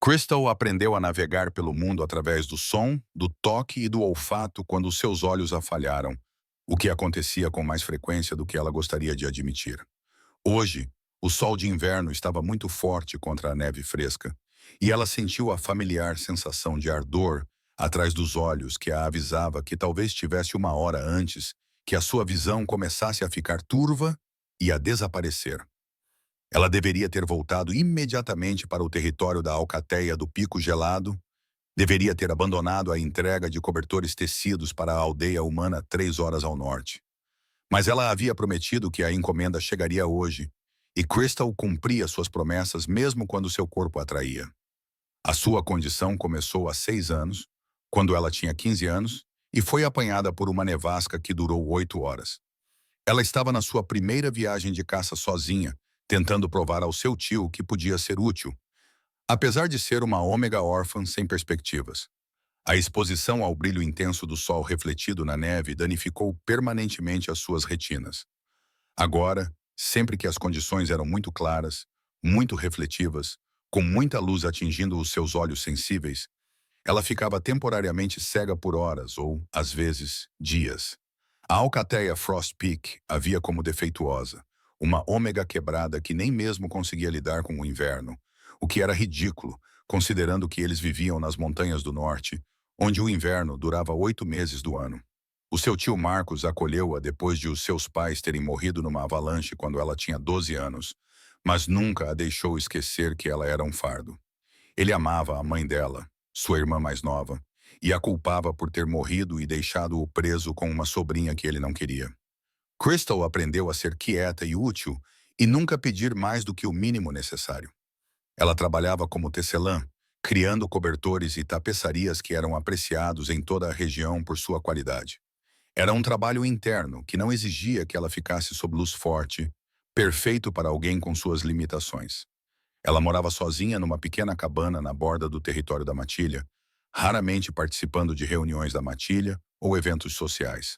Crystal aprendeu a navegar pelo mundo através do som, do toque e do olfato quando seus olhos a falharam, o que acontecia com mais frequência do que ela gostaria de admitir. Hoje, o sol de inverno estava muito forte contra a neve fresca, e ela sentiu a familiar sensação de ardor atrás dos olhos que a avisava que talvez tivesse uma hora antes que a sua visão começasse a ficar turva e a desaparecer. Ela deveria ter voltado imediatamente para o território da alcateia do Pico Gelado, deveria ter abandonado a entrega de cobertores tecidos para a aldeia humana 3 horas ao norte. Mas ela havia prometido que a encomenda chegaria hoje, e Crystal cumpria suas promessas mesmo quando seu corpo a traía. A sua condição começou há 6 anos, quando ela tinha 15 anos, e foi apanhada por uma nevasca que durou 8 horas. Ela estava na sua primeira viagem de caça sozinha, tentando provar ao seu tio que podia ser útil, apesar de ser uma ômega órfã sem perspectivas. A exposição ao brilho intenso do sol refletido na neve danificou permanentemente as suas retinas. Agora, sempre que as condições eram muito claras, muito refletivas, com muita luz atingindo os seus olhos sensíveis, ela ficava temporariamente cega por horas ou, às vezes, dias. A alcateia Frost Peak havia como defeituosa, uma ômega quebrada que nem mesmo conseguia lidar com o inverno, o que era ridículo, considerando que eles viviam nas montanhas do norte, onde o inverno durava 8 meses do ano. O seu tio Marcos acolheu-a depois de os seus pais terem morrido numa avalanche quando ela tinha 12 anos, mas nunca a deixou esquecer que ela era um fardo. Ele amava a mãe dela, sua irmã mais nova, e a culpava por ter morrido e deixado-o preso com uma sobrinha que ele não queria. Crystal aprendeu a ser quieta e útil e nunca pedir mais do que o mínimo necessário. Ela trabalhava como tecelã, criando cobertores e tapeçarias que eram apreciados em toda a região por sua qualidade. Era um trabalho interno que não exigia que ela ficasse sob luz forte, perfeito para alguém com suas limitações. Ela morava sozinha numa pequena cabana na borda do território da matilha, raramente participando de reuniões da matilha ou eventos sociais.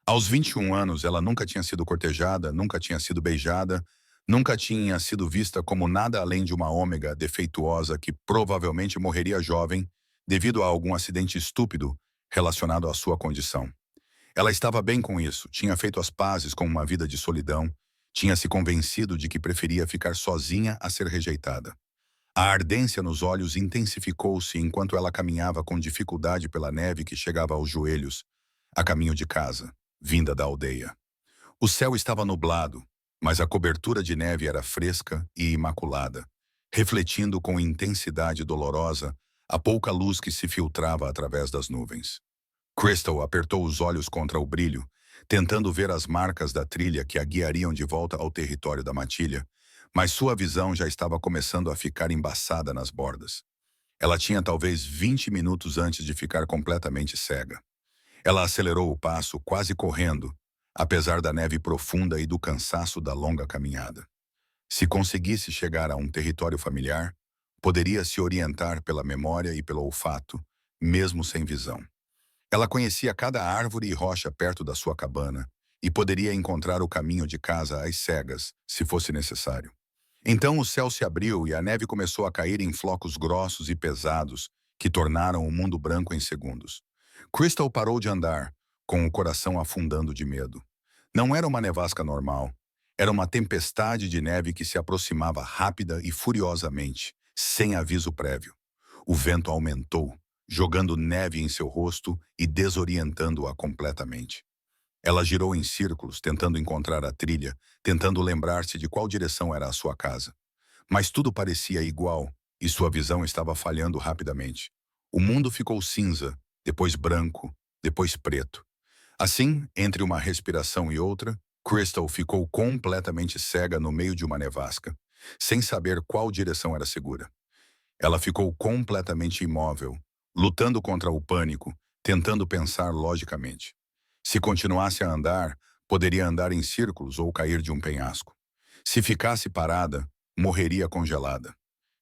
Aos 21 anos, ela nunca tinha sido cortejada, nunca tinha sido beijada, nunca tinha sido vista como nada além de uma ômega defeituosa que provavelmente morreria jovem devido a algum acidente estúpido relacionado à sua condição. Ela estava bem com isso, tinha feito as pazes com uma vida de solidão, tinha se convencido de que preferia ficar sozinha a ser rejeitada. A ardência nos olhos intensificou-se enquanto ela caminhava com dificuldade pela neve que chegava aos joelhos, a caminho de casa, vinda da aldeia. O céu estava nublado, mas a cobertura de neve era fresca e imaculada, refletindo com intensidade dolorosa a pouca luz que se filtrava através das nuvens. Crystal apertou os olhos contra o brilho, tentando ver as marcas da trilha que a guiariam de volta ao território da matilha, mas sua visão já estava começando a ficar embaçada nas bordas. Ela tinha talvez 20 minutos antes de ficar completamente cega. Ela acelerou o passo, quase correndo, apesar da neve profunda e do cansaço da longa caminhada. Se conseguisse chegar a um território familiar, poderia se orientar pela memória e pelo olfato, mesmo sem visão. Ela conhecia cada árvore e rocha perto da sua cabana e poderia encontrar o caminho de casa às cegas, se fosse necessário. Então o céu se abriu e a neve começou a cair em flocos grossos e pesados que tornaram o mundo branco em segundos. Crystal parou de andar, com o coração afundando de medo. Não era uma nevasca normal. Era uma tempestade de neve que se aproximava rápida e furiosamente, sem aviso prévio. O vento aumentou, jogando neve em seu rosto e desorientando-a completamente. Ela girou em círculos, tentando encontrar a trilha, tentando lembrar-se de qual direção era a sua casa. Mas tudo parecia igual, e sua visão estava falhando rapidamente. O mundo ficou cinza, depois branco, depois preto. Assim, entre uma respiração e outra, Crystal ficou completamente cega no meio de uma nevasca, sem saber qual direção era segura. Ela ficou completamente imóvel, lutando contra o pânico, tentando pensar logicamente. Se continuasse a andar, poderia andar em círculos ou cair de um penhasco. Se ficasse parada, morreria congelada.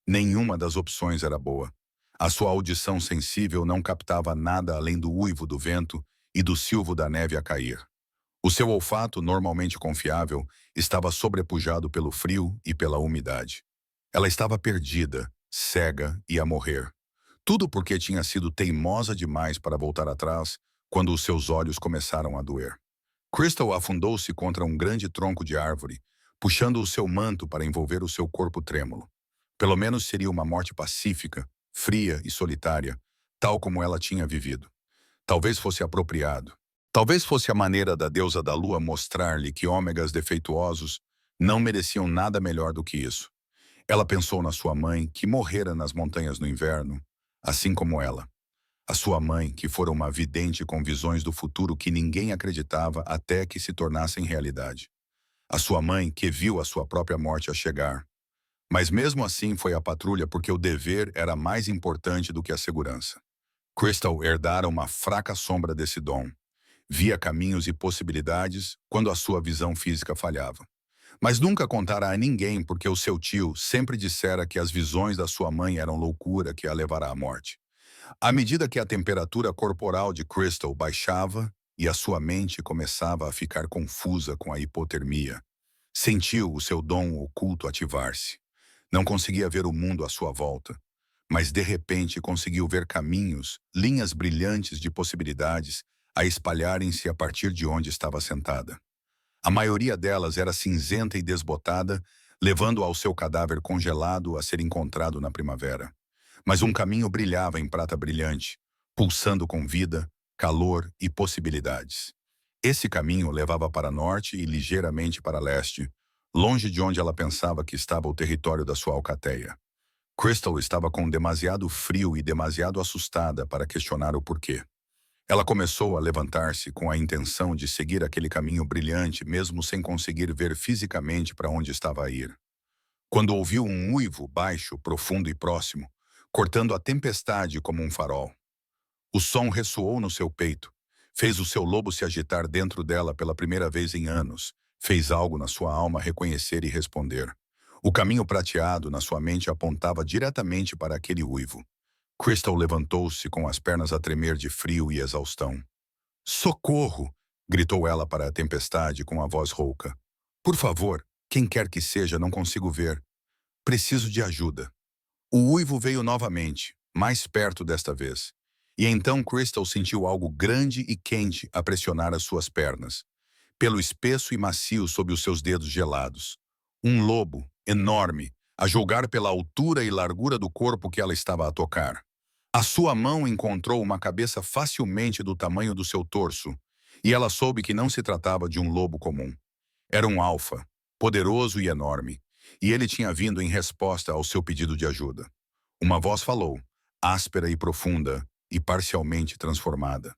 Nenhuma das opções era boa. A sua audição sensível não captava nada além do uivo do vento e do silvo da neve a cair. O seu olfato, normalmente confiável, estava sobrepujado pelo frio e pela umidade. Ela estava perdida, cega e a morrer. Tudo porque tinha sido teimosa demais para voltar atrás quando os seus olhos começaram a doer. Crystal afundou-se contra um grande tronco de árvore, puxando o seu manto para envolver o seu corpo trêmulo. Pelo menos seria uma morte pacífica, fria e solitária, tal como ela tinha vivido. Talvez fosse apropriado. Talvez fosse a maneira da deusa da lua mostrar-lhe que ômegas defeituosos não mereciam nada melhor do que isso. Ela pensou na sua mãe, que morrera nas montanhas no inverno, assim como ela. A sua mãe, que fora uma vidente com visões do futuro que ninguém acreditava até que se tornassem realidade. A sua mãe, que viu a sua própria morte a chegar. Mas mesmo assim foi a patrulha porque o dever era mais importante do que a segurança. Crystal herdara uma fraca sombra desse dom. Via caminhos e possibilidades quando a sua visão física falhava. Mas nunca contara a ninguém porque o seu tio sempre dissera que as visões da sua mãe eram loucura que a levará à morte. À medida que a temperatura corporal de Crystal baixava e a sua mente começava a ficar confusa com a hipotermia, sentiu o seu dom oculto ativar-se. Não conseguia ver o mundo à sua volta, mas de repente conseguiu ver caminhos, linhas brilhantes de possibilidades a espalharem-se a partir de onde estava sentada. A maioria delas era cinzenta e desbotada, levando ao seu cadáver congelado a ser encontrado na primavera. Mas um caminho brilhava em prata brilhante, pulsando com vida, calor e possibilidades. Esse caminho levava para norte e ligeiramente para leste, longe de onde ela pensava que estava o território da sua alcateia. Crystal estava com demasiado frio e demasiado assustada para questionar o porquê. Ela começou a levantar-se com a intenção de seguir aquele caminho brilhante, mesmo sem conseguir ver fisicamente para onde estava a ir. Quando ouviu um uivo baixo, profundo e próximo, cortando a tempestade como um farol. O som ressoou no seu peito, fez o seu lobo se agitar dentro dela pela primeira vez em anos, fez algo na sua alma reconhecer e responder. O caminho prateado na sua mente apontava diretamente para aquele uivo. Crystal levantou-se com as pernas a tremer de frio e exaustão. "Socorro!" gritou ela para a tempestade com a voz rouca. "Por favor, quem quer que seja, não consigo ver. Preciso de ajuda." O uivo veio novamente, mais perto desta vez. E então Crystal sentiu algo grande e quente a pressionar as suas pernas, pelo espesso e macio sob os seus dedos gelados. Um lobo, enorme, a julgar pela altura e largura do corpo que ela estava a tocar. A sua mão encontrou uma cabeça facilmente do tamanho do seu torso, e ela soube que não se tratava de um lobo comum. Era um alfa, poderoso e enorme, e ele tinha vindo em resposta ao seu pedido de ajuda. Uma voz falou, áspera e profunda, e parcialmente transformada.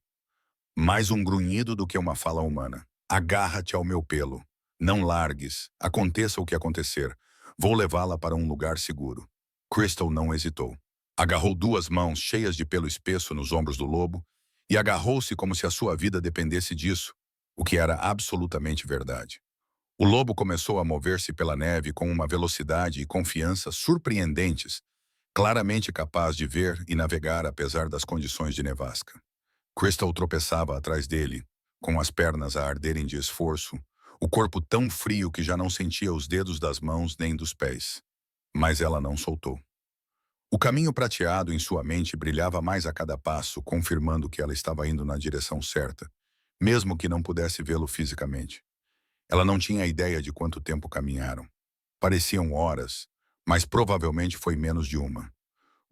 Mais um grunhido do que uma fala humana. "Agarra-te ao meu pelo. Não largues, aconteça o que acontecer. Vou levá-la para um lugar seguro." Crystal não hesitou. Agarrou duas mãos cheias de pelo espesso nos ombros do lobo e agarrou-se como se a sua vida dependesse disso, o que era absolutamente verdade. O lobo começou a mover-se pela neve com uma velocidade e confiança surpreendentes, claramente capaz de ver e navegar apesar das condições de nevasca. Crystal tropeçava atrás dele, com as pernas a arderem de esforço, o corpo tão frio que já não sentia os dedos das mãos nem dos pés. Mas ela não soltou. O caminho prateado em sua mente brilhava mais a cada passo, confirmando que ela estava indo na direção certa, mesmo que não pudesse vê-lo fisicamente. Ela não tinha ideia de quanto tempo caminharam. Pareciam horas, mas provavelmente foi menos de uma.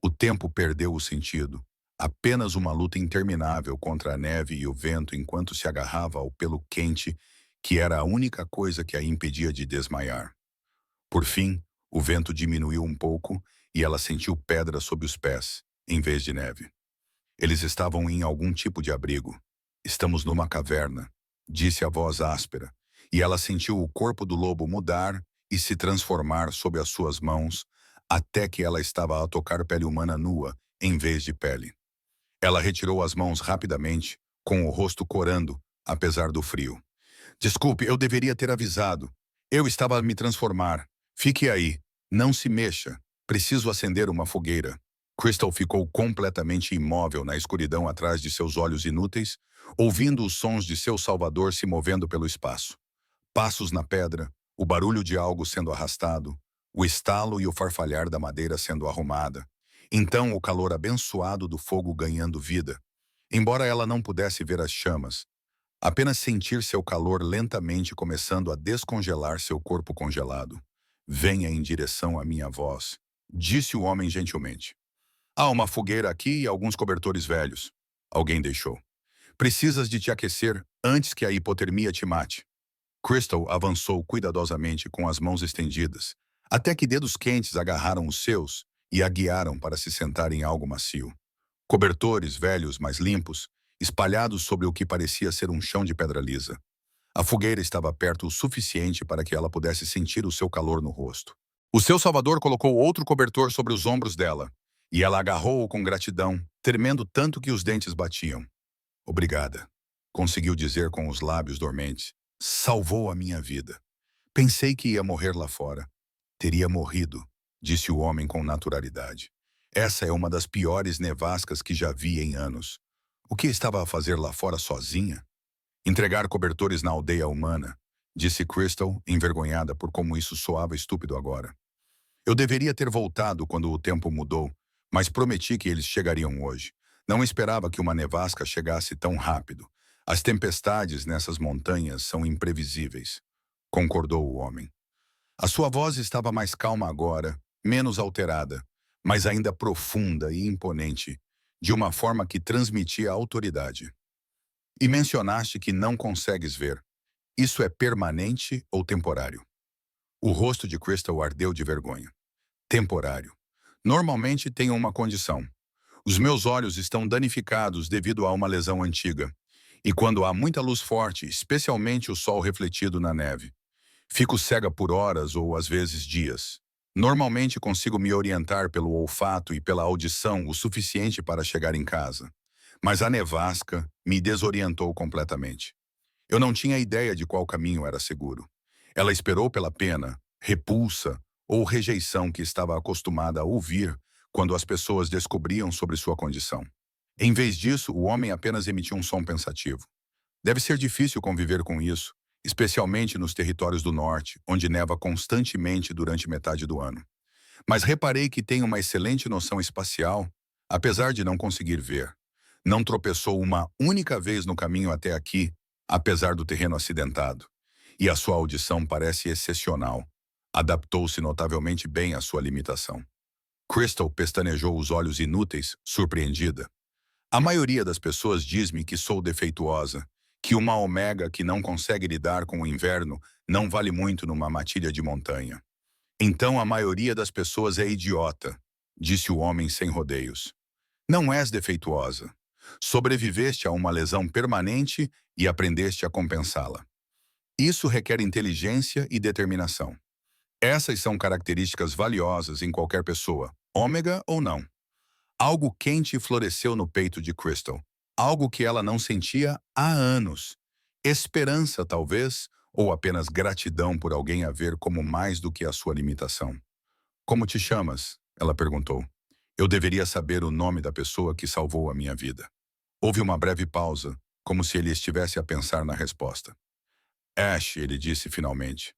O tempo perdeu o sentido. Apenas uma luta interminável contra a neve e o vento enquanto se agarrava ao pelo quente, que era a única coisa que a impedia de desmaiar. Por fim, o vento diminuiu um pouco e ela sentiu pedra sob os pés, em vez de neve. Eles estavam em algum tipo de abrigo. "Estamos numa caverna", disse a voz áspera, e ela sentiu o corpo do lobo mudar e se transformar sob as suas mãos, até que ela estava a tocar pele humana nua, em vez de pele. Ela retirou as mãos rapidamente, com o rosto corando, apesar do frio. "Desculpe, eu deveria ter avisado. Eu estava a me transformar. Fique aí. Não se mexa. Preciso acender uma fogueira." Crystal ficou completamente imóvel na escuridão atrás de seus olhos inúteis, ouvindo os sons de seu salvador se movendo pelo espaço. Passos na pedra, o barulho de algo sendo arrastado, o estalo e o farfalhar da madeira sendo arrumada. Então o calor abençoado do fogo ganhando vida. Embora ela não pudesse ver as chamas, apenas sentir seu calor lentamente começando a descongelar seu corpo congelado. Venha em direção à minha voz, disse o homem gentilmente. Há uma fogueira aqui e alguns cobertores velhos. Alguém deixou. Precisas de te aquecer antes que a hipotermia te mate. Crystal avançou cuidadosamente com as mãos estendidas, até que dedos quentes agarraram os seus e a guiaram para se sentar em algo macio. Cobertores velhos, mas limpos, espalhados sobre o que parecia ser um chão de pedra lisa. A fogueira estava perto o suficiente para que ela pudesse sentir o seu calor no rosto. O seu salvador colocou outro cobertor sobre os ombros dela, e ela agarrou-o com gratidão, tremendo tanto que os dentes batiam. Obrigada, conseguiu dizer com os lábios dormentes. Salvou a minha vida. Pensei que ia morrer lá fora. Teria morrido, disse o homem com naturalidade. Essa é uma das piores nevascas que já vi em anos. O que estava a fazer lá fora sozinha? Entregar cobertores na aldeia humana, disse Crystal, envergonhada por como isso soava estúpido agora. Eu deveria ter voltado quando o tempo mudou, mas prometi que eles chegariam hoje. Não esperava que uma nevasca chegasse tão rápido. As tempestades nessas montanhas são imprevisíveis, concordou o homem. A sua voz estava mais calma agora, menos alterada, mas ainda profunda e imponente, de uma forma que transmitia autoridade. E mencionaste que não consegues ver. Isso é permanente ou temporário? O rosto de Crystal ardeu de vergonha. Temporário. Normalmente tenho uma condição. Os meus olhos estão danificados devido a uma lesão antiga. E quando há muita luz forte, especialmente o sol refletido na neve, fico cega por horas ou às vezes dias. Normalmente consigo me orientar pelo olfato e pela audição o suficiente para chegar em casa. Mas a nevasca me desorientou completamente. Eu não tinha ideia de qual caminho era seguro. Ela esperou pela pena, repulsa ou rejeição que estava acostumada a ouvir quando as pessoas descobriam sobre sua condição. Em vez disso, o homem apenas emitiu um som pensativo. Deve ser difícil conviver com isso, especialmente nos territórios do norte, onde neva constantemente durante metade do ano. Mas reparei que tem uma excelente noção espacial, apesar de não conseguir ver. Não tropeçou uma única vez no caminho até aqui, apesar do terreno acidentado. E a sua audição parece excepcional. Adaptou-se notavelmente bem à sua limitação. Crystal pestanejou os olhos inúteis, surpreendida. A maioria das pessoas diz-me que sou defeituosa, que uma omega que não consegue lidar com o inverno não vale muito numa matilha de montanha. Então a maioria das pessoas é idiota, disse o homem sem rodeios. Não és defeituosa. Sobreviveste a uma lesão permanente e aprendeste a compensá-la. Isso requer inteligência e determinação. Essas são características valiosas em qualquer pessoa, ômega ou não. Algo quente floresceu no peito de Crystal, algo que ela não sentia há anos. Esperança, talvez, ou apenas gratidão por alguém a ver como mais do que a sua limitação. Como te chamas? Ela perguntou. Eu deveria saber o nome da pessoa que salvou a minha vida. Houve uma breve pausa, como se ele estivesse a pensar na resposta. Ash, ele disse finalmente.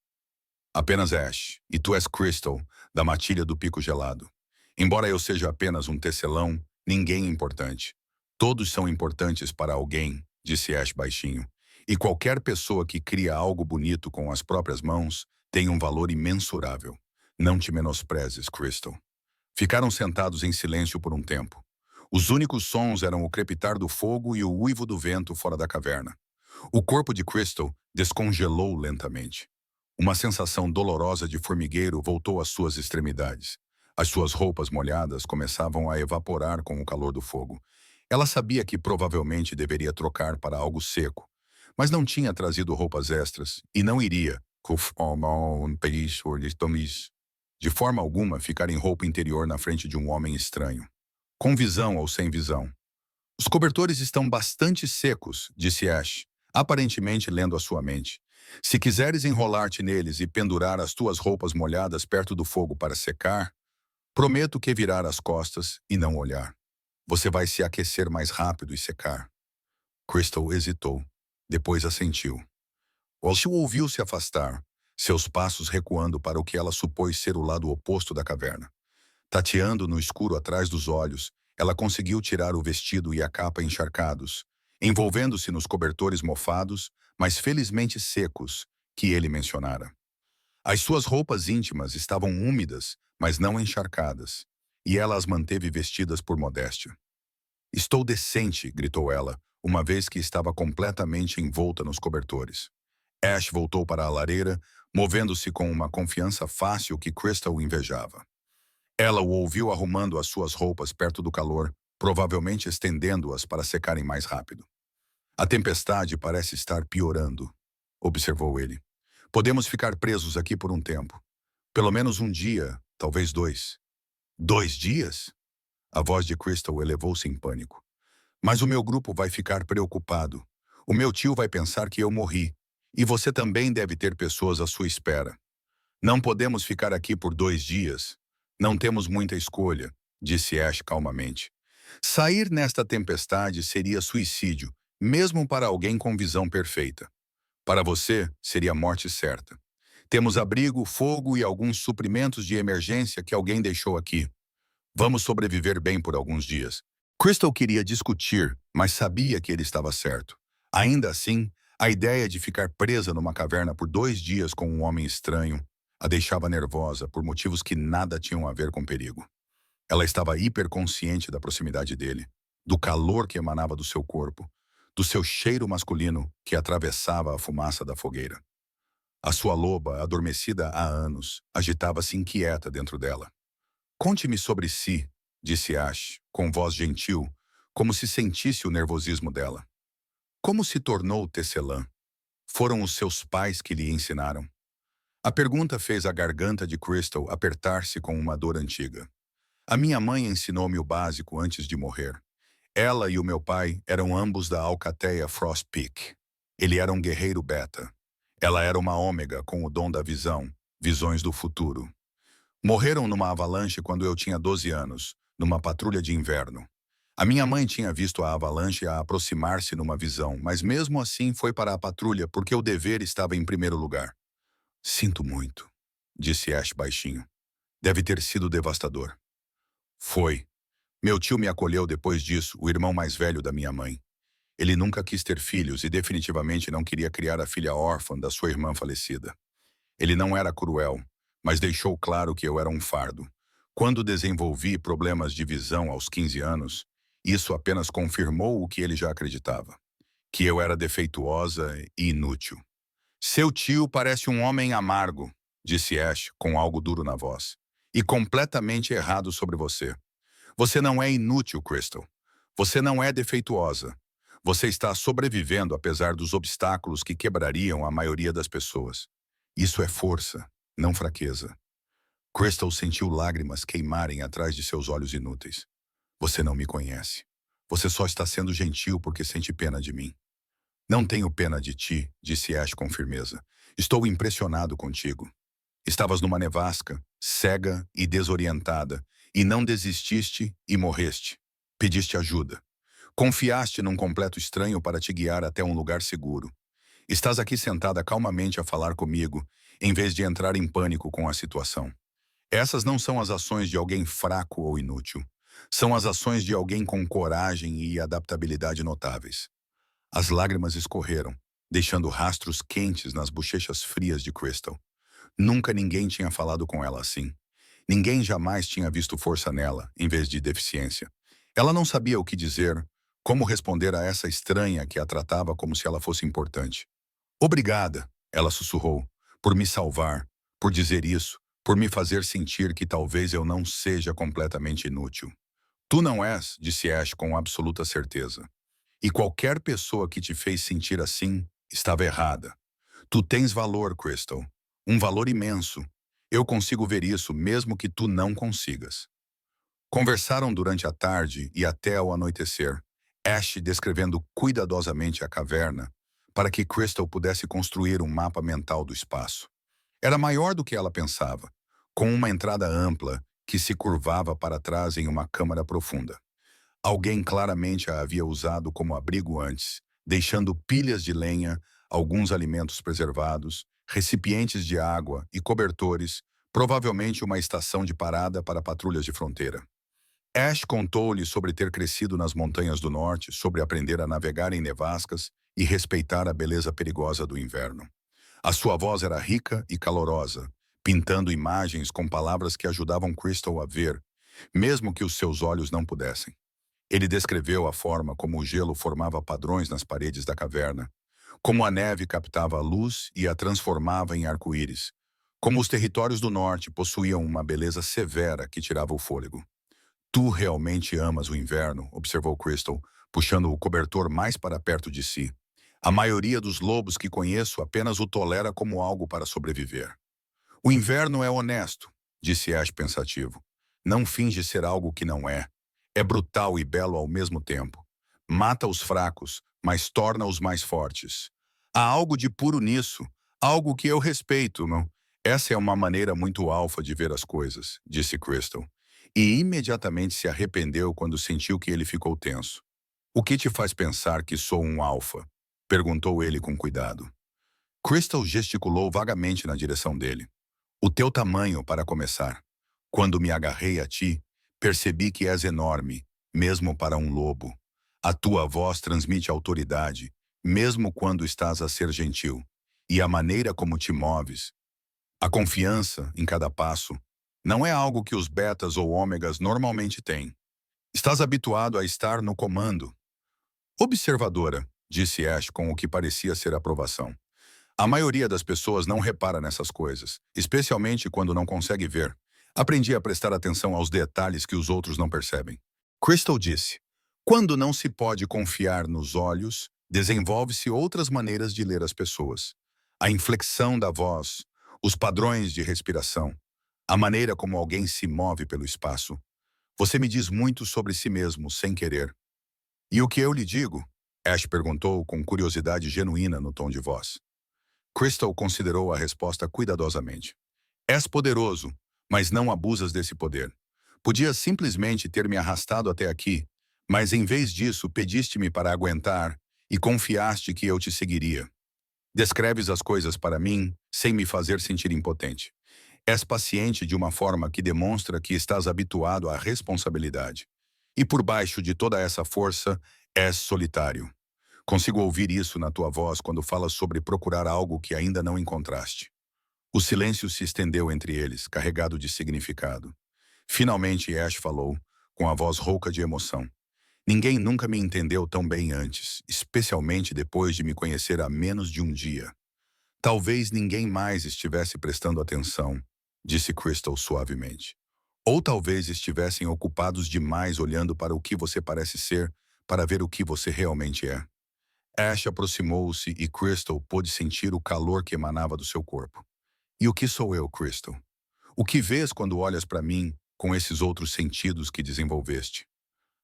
Apenas Ash, e tu és Crystal, da matilha do Pico Gelado. Embora eu seja apenas um tecelão, ninguém é importante. Todos são importantes para alguém, disse Ash baixinho. E qualquer pessoa que cria algo bonito com as próprias mãos tem um valor imensurável. Não te menosprezes, Crystal. Ficaram sentados em silêncio por um tempo. Os únicos sons eram o crepitar do fogo e o uivo do vento fora da caverna. O corpo de Crystal descongelou lentamente. Uma sensação dolorosa de formigueiro voltou às suas extremidades. As suas roupas molhadas começavam a evaporar com o calor do fogo. Ela sabia que provavelmente deveria trocar para algo seco, mas não tinha trazido roupas extras e não iria, de forma alguma, ficar em roupa interior na frente de um homem estranho. Com visão ou sem visão. Os cobertores estão bastante secos, disse Ash, aparentemente lendo a sua mente. Se quiseres enrolar-te neles e pendurar as tuas roupas molhadas perto do fogo para secar, prometo que virar as costas e não olhar. Você vai se aquecer mais rápido e secar. Crystal hesitou. Depois assentiu. Walsh ouviu-se afastar, seus passos recuando para o que ela supôs ser o lado oposto da caverna. Tateando no escuro atrás dos olhos, ela conseguiu tirar o vestido e a capa encharcados, envolvendo-se nos cobertores mofados, mas felizmente secos, que ele mencionara. As suas roupas íntimas estavam úmidas, mas não encharcadas, e ela as manteve vestidas por modéstia. "Estou decente", gritou ela, uma vez que estava completamente envolta nos cobertores. Ash voltou para a lareira, movendo-se com uma confiança fácil que Crystal invejava. Ela o ouviu arrumando as suas roupas perto do calor, provavelmente estendendo-as para secarem mais rápido. "A tempestade parece estar piorando", observou ele. "Podemos ficar presos aqui por um tempo. Pelo menos um dia, talvez 2. 2 dias?" A voz de Crystal elevou-se em pânico. "Mas o meu grupo vai ficar preocupado. O meu tio vai pensar que eu morri. E você também deve ter pessoas à sua espera. Não podemos ficar aqui por 2 dias. Não temos muita escolha", disse Ash calmamente. "Sair nesta tempestade seria suicídio, mesmo para alguém com visão perfeita. Para você, seria morte certa. Temos abrigo, fogo e alguns suprimentos de emergência que alguém deixou aqui. Vamos sobreviver bem por alguns dias." Crystal queria discutir, mas sabia que ele estava certo. Ainda assim, a ideia de ficar presa numa caverna por 2 dias com um homem estranho a deixava nervosa por motivos que nada tinham a ver com perigo. Ela estava hiperconsciente da proximidade dele, do calor que emanava do seu corpo, do seu cheiro masculino que atravessava a fumaça da fogueira. A sua loba, adormecida há anos, agitava-se inquieta dentro dela. "Conte-me sobre si", disse Ash, com voz gentil, como se sentisse o nervosismo dela. "Como se tornou tecelã? Foram os seus pais que lhe ensinaram?" A pergunta fez a garganta de Crystal apertar-se com uma dor antiga. "A minha mãe ensinou-me o básico antes de morrer. Ela e o meu pai eram ambos da alcateia Frostpeak. Ele era um guerreiro beta. Ela era uma ômega com o dom da visão, visões do futuro. Morreram numa avalanche quando eu tinha 12 anos, numa patrulha de inverno. A minha mãe tinha visto a avalanche a aproximar-se numa visão, mas mesmo assim foi para a patrulha porque o dever estava em primeiro lugar." "Sinto muito", disse Ash baixinho. "Deve ter sido devastador." "Foi. Meu tio me acolheu depois disso, o irmão mais velho da minha mãe. Ele nunca quis ter filhos e definitivamente não queria criar a filha órfã da sua irmã falecida. Ele não era cruel, mas deixou claro que eu era um fardo. Quando desenvolvi problemas de visão aos 15 anos, isso apenas confirmou o que ele já acreditava, que eu era defeituosa e inútil." "Seu tio parece um homem amargo", disse Ash com algo duro na voz, "e completamente errado sobre você. Você não é inútil, Crystal. Você não é defeituosa. Você está sobrevivendo apesar dos obstáculos que quebrariam a maioria das pessoas. Isso é força, não fraqueza." Crystal sentiu lágrimas queimarem atrás de seus olhos inúteis. "Você não me conhece. Você só está sendo gentil porque sente pena de mim." "Não tenho pena de ti", disse Ash com firmeza. "Estou impressionado contigo. Estavas numa nevasca, cega e desorientada, e não desististe e morreste. Pediste ajuda. Confiaste num completo estranho para te guiar até um lugar seguro. Estás aqui sentada calmamente a falar comigo, em vez de entrar em pânico com a situação. Essas não são as ações de alguém fraco ou inútil. São as ações de alguém com coragem e adaptabilidade notáveis." As lágrimas escorreram, deixando rastros quentes nas bochechas frias de Crystal. Nunca ninguém tinha falado com ela assim. Ninguém jamais tinha visto força nela, em vez de deficiência. Ela não sabia o que dizer, como responder a essa estranha que a tratava como se ela fosse importante. "Obrigada", ela sussurrou, "por me salvar, por dizer isso, por me fazer sentir que talvez eu não seja completamente inútil." "Tu não és", disse Ash com absoluta certeza. "E qualquer pessoa que te fez sentir assim estava errada. Tu tens valor, Crystal. Um valor imenso. Eu consigo ver isso mesmo que tu não consigas." Conversaram durante a tarde e até ao anoitecer, Ash descrevendo cuidadosamente a caverna para que Crystal pudesse construir um mapa mental do espaço. Era maior do que ela pensava, com uma entrada ampla que se curvava para trás em uma câmara profunda. Alguém claramente a havia usado como abrigo antes, deixando pilhas de lenha, alguns alimentos preservados, recipientes de água e cobertores, provavelmente uma estação de parada para patrulhas de fronteira. Ash contou-lhe sobre ter crescido nas montanhas do norte, sobre aprender a navegar em nevascas e respeitar a beleza perigosa do inverno. A sua voz era rica e calorosa, pintando imagens com palavras que ajudavam Crystal a ver, mesmo que os seus olhos não pudessem. Ele descreveu a forma como o gelo formava padrões nas paredes da caverna, como a neve captava a luz e a transformava em arco-íris, como os territórios do norte possuíam uma beleza severa que tirava o fôlego. Tu realmente amas o inverno, observou Crystal, puxando o cobertor mais para perto de si. A maioria dos lobos que conheço apenas o tolera como algo para sobreviver. O inverno é honesto, disse Ash pensativo. Não finge ser algo que não é. É brutal e belo ao mesmo tempo. Mata os fracos, mas torna-os mais fortes. Há algo de puro nisso, algo que eu respeito, não? Essa é uma maneira muito alfa de ver as coisas, disse Crystal. E imediatamente se arrependeu quando sentiu que ele ficou tenso. O que te faz pensar que sou um alfa? Perguntou ele com cuidado. Crystal gesticulou vagamente na direção dele. O teu tamanho, para começar. Quando me agarrei a ti, percebi que és enorme, mesmo para um lobo. A tua voz transmite autoridade, mesmo quando estás a ser gentil. E a maneira como te moves, a confiança em cada passo, não é algo que os betas ou ômegas normalmente têm. Estás habituado a estar no comando. Observadora, disse Ash com o que parecia ser aprovação. A maioria das pessoas não repara nessas coisas, especialmente quando não consegue ver. Aprendi a prestar atenção aos detalhes que os outros não percebem. Crystal disse, quando não se pode confiar nos olhos, desenvolve-se outras maneiras de ler as pessoas. A inflexão da voz, os padrões de respiração, a maneira como alguém se move pelo espaço. Você me diz muito sobre si mesmo, sem querer. E o que eu lhe digo? Ash perguntou com curiosidade genuína no tom de voz. Crystal considerou a resposta cuidadosamente. És poderoso, mas não abusas desse poder. Podias simplesmente ter me arrastado até aqui, mas em vez disso pediste-me para aguentar e confiaste que eu te seguiria. Descreves as coisas para mim sem me fazer sentir impotente. És paciente de uma forma que demonstra que estás habituado à responsabilidade. E por baixo de toda essa força, és solitário. Consigo ouvir isso na tua voz quando falas sobre procurar algo que ainda não encontraste. O silêncio se estendeu entre eles, carregado de significado. Finalmente Ash falou, com a voz rouca de emoção. Ninguém nunca me entendeu tão bem antes, especialmente depois de me conhecer há menos de um dia. Talvez ninguém mais estivesse prestando atenção, disse Crystal suavemente. Ou talvez estivessem ocupados demais olhando para o que você parece ser, para ver o que você realmente é. Ash aproximou-se e Crystal pôde sentir o calor que emanava do seu corpo. E o que sou eu, Crystal? O que vês quando olhas para mim com esses outros sentidos que desenvolveste?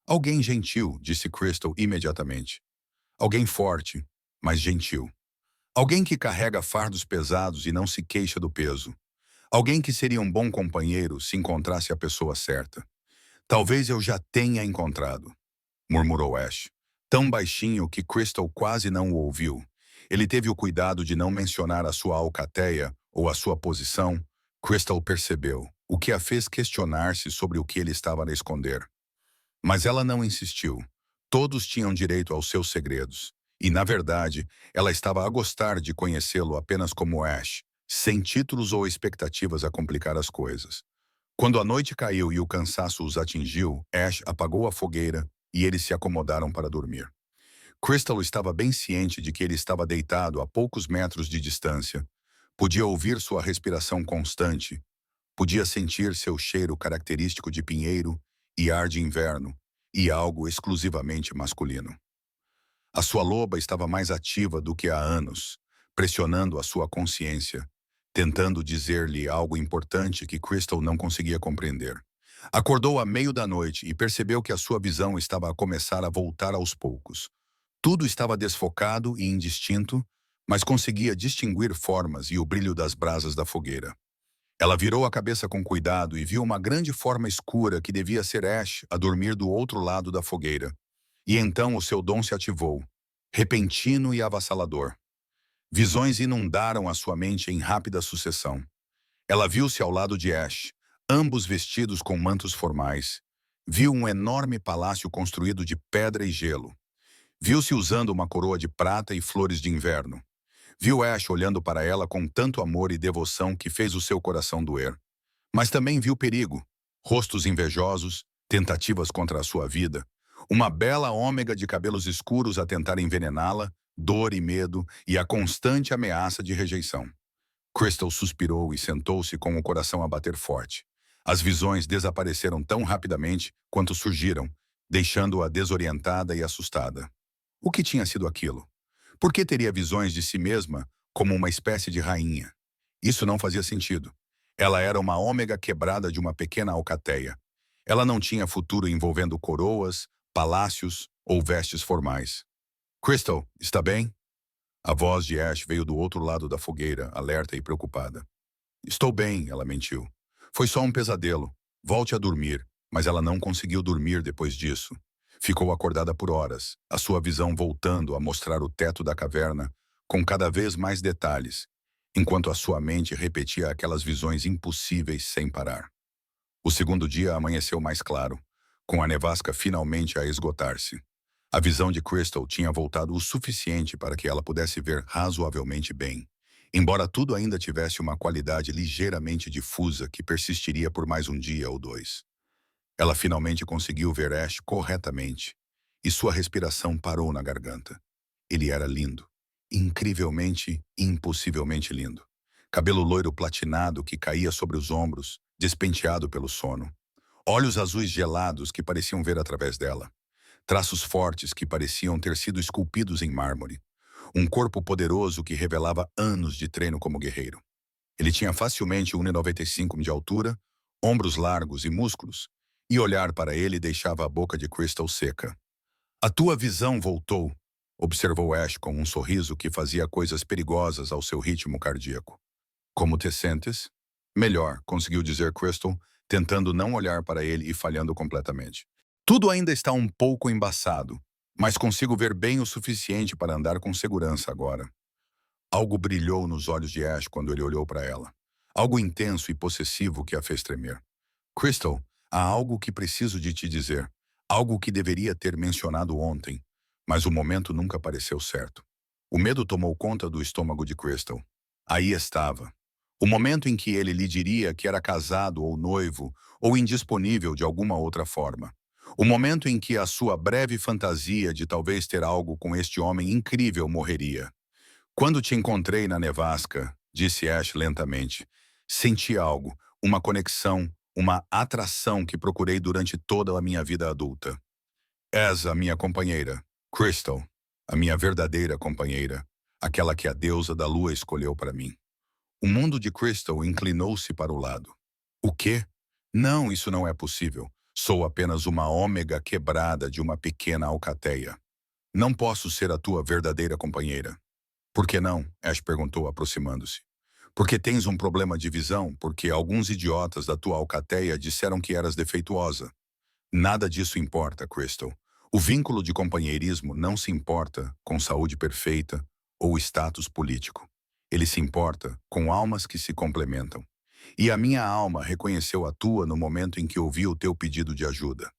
Alguém gentil, disse Crystal imediatamente. Alguém forte, mas gentil. Alguém que carrega fardos pesados e não se queixa do peso. Alguém que seria um bom companheiro se encontrasse a pessoa certa. Talvez eu já tenha encontrado, murmurou Ash, tão baixinho que Crystal quase não o ouviu. Ele teve o cuidado de não mencionar a sua alcateia ou a sua posição. Crystal percebeu, o que a fez questionar-se sobre o que ele estava a esconder. Mas ela não insistiu. Todos tinham direito aos seus segredos. E, na verdade, ela estava a gostar de conhecê-lo apenas como Ash, sem títulos ou expectativas a complicar as coisas. Quando a noite caiu e o cansaço os atingiu, Ash apagou a fogueira e eles se acomodaram para dormir. Crystal estava bem ciente de que ele estava deitado a poucos metros de distância. Podia ouvir sua respiração constante. Podia sentir seu cheiro característico de pinheiro e ar de inverno, e algo exclusivamente masculino. A sua loba estava mais ativa do que há anos, pressionando a sua consciência, tentando dizer-lhe algo importante que Crystal não conseguia compreender. Acordou à meio da noite e percebeu que a sua visão estava a começar a voltar aos poucos. Tudo estava desfocado e indistinto, mas conseguia distinguir formas e o brilho das brasas da fogueira. Ela virou a cabeça com cuidado e viu uma grande forma escura que devia ser Ash a dormir do outro lado da fogueira. E então o seu dom se ativou, repentino e avassalador. Visões inundaram a sua mente em rápida sucessão. Ela viu-se ao lado de Ash, ambos vestidos com mantos formais. Viu um enorme palácio construído de pedra e gelo. Viu-se usando uma coroa de prata e flores de inverno. Viu Ash olhando para ela com tanto amor e devoção que fez o seu coração doer. Mas também viu perigo, rostos invejosos, tentativas contra a sua vida, uma bela ômega de cabelos escuros a tentar envenená-la, dor e medo e a constante ameaça de rejeição. Crystal suspirou e sentou-se com o coração a bater forte. As visões desapareceram tão rapidamente quanto surgiram, deixando-a desorientada e assustada. O que tinha sido aquilo? Por que teria visões de si mesma como uma espécie de rainha? Isso não fazia sentido. Ela era uma ômega quebrada de uma pequena alcateia. Ela não tinha futuro envolvendo coroas, palácios ou vestes formais. Crystal, está bem? A voz de Ash veio do outro lado da fogueira, alerta e preocupada. Estou bem, ela mentiu. Foi só um pesadelo. Volte a dormir. Mas ela não conseguiu dormir depois disso. Ficou acordada por horas, a sua visão voltando a mostrar o teto da caverna com cada vez mais detalhes, enquanto a sua mente repetia aquelas visões impossíveis sem parar. O segundo dia amanheceu mais claro, com a nevasca finalmente a esgotar-se. A visão de Crystal tinha voltado o suficiente para que ela pudesse ver razoavelmente bem, embora tudo ainda tivesse uma qualidade ligeiramente difusa que persistiria por mais um dia ou dois. Ela finalmente conseguiu ver Ash corretamente, e sua respiração parou na garganta. Ele era lindo, incrivelmente, impossivelmente lindo. Cabelo loiro platinado que caía sobre os ombros, despenteado pelo sono. Olhos azuis gelados que pareciam ver através dela. Traços fortes que pareciam ter sido esculpidos em mármore. Um corpo poderoso que revelava anos de treino como guerreiro. Ele tinha facilmente 1,95 de altura, ombros largos e músculos, e olhar para ele deixava a boca de Crystal seca. A tua visão voltou, observou Ash com um sorriso que fazia coisas perigosas ao seu ritmo cardíaco. Como te sentes? Melhor, conseguiu dizer Crystal, tentando não olhar para ele e falhando completamente. Tudo ainda está um pouco embaçado, mas consigo ver bem o suficiente para andar com segurança agora. Algo brilhou nos olhos de Ash quando ele olhou para ela. Algo intenso e possessivo que a fez tremer. Crystal, há algo que preciso de te dizer. Algo que deveria ter mencionado ontem, mas o momento nunca pareceu certo. O medo tomou conta do estômago de Crystal. Aí estava. O momento em que ele lhe diria que era casado ou noivo, ou indisponível de alguma outra forma. O momento em que a sua breve fantasia de talvez ter algo com este homem incrível morreria. Quando te encontrei na nevasca, disse Ash lentamente, senti algo, uma conexão, uma atração que procurei durante toda a minha vida adulta. És a minha companheira, Crystal, a minha verdadeira companheira, aquela que a deusa da lua escolheu para mim. O mundo de Crystal inclinou-se para o lado. O quê? Não, isso não é possível. Sou apenas uma ômega quebrada de uma pequena alcateia. Não posso ser a tua verdadeira companheira. Por que não? Ash perguntou, aproximando-se. Porque tens um problema de visão, porque alguns idiotas da tua alcateia disseram que eras defeituosa. Nada disso importa, Crystal. O vínculo de companheirismo não se importa com saúde perfeita ou status político. Ele se importa com almas que se complementam. E a minha alma reconheceu a tua no momento em que ouvi o teu pedido de ajuda.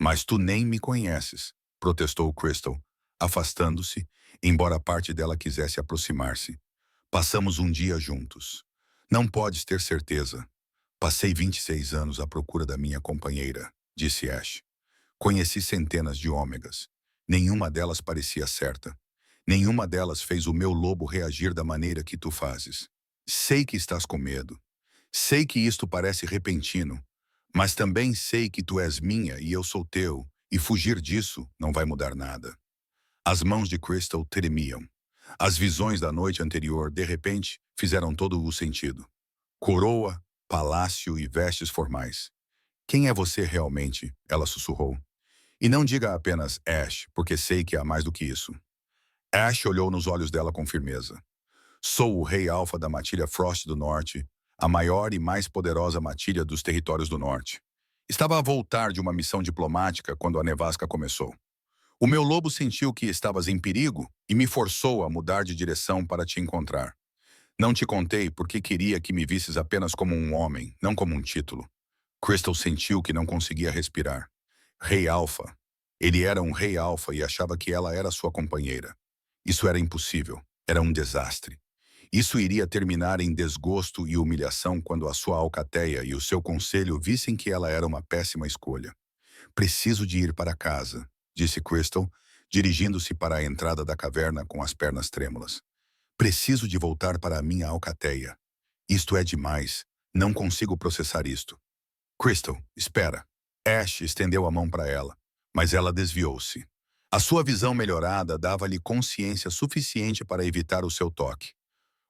Mas tu nem me conheces, protestou Crystal, afastando-se, embora parte dela quisesse aproximar-se. Passamos um dia juntos. Não podes ter certeza. Passei 26 anos à procura da minha companheira, disse Ash. Conheci centenas de ômegas. Nenhuma delas parecia certa. Nenhuma delas fez o meu lobo reagir da maneira que tu fazes. Sei que estás com medo. Sei que isto parece repentino, mas também sei que tu és minha e eu sou teu, e fugir disso não vai mudar nada. As mãos de Crystal tremiam. As visões da noite anterior, de repente, fizeram todo o sentido. Coroa, palácio e vestes formais. Quem é você realmente? Ela sussurrou. E não diga apenas Ash, porque sei que há mais do que isso. Ash olhou nos olhos dela com firmeza. Sou o rei alfa da matilha Frost do Norte, a maior e mais poderosa matilha dos territórios do Norte. Estava a voltar de uma missão diplomática quando a nevasca começou. O meu lobo sentiu que estavas em perigo e me forçou a mudar de direção para te encontrar. Não te contei porque queria que me visses apenas como um homem, não como um título. Crystal sentiu que não conseguia respirar. Rei Alpha. Ele era um rei Alpha e achava que ela era sua companheira. Isso era impossível. Era um desastre. Isso iria terminar em desgosto e humilhação quando a sua alcateia e o seu conselho vissem que ela era uma péssima escolha. Preciso de ir para casa, disse Crystal, dirigindo-se para a entrada da caverna com as pernas trêmulas. Preciso de voltar para a minha alcateia. Isto é demais. Não consigo processar isto. Crystal, espera. Ash estendeu a mão para ela, mas ela desviou-se. A sua visão melhorada dava-lhe consciência suficiente para evitar o seu toque.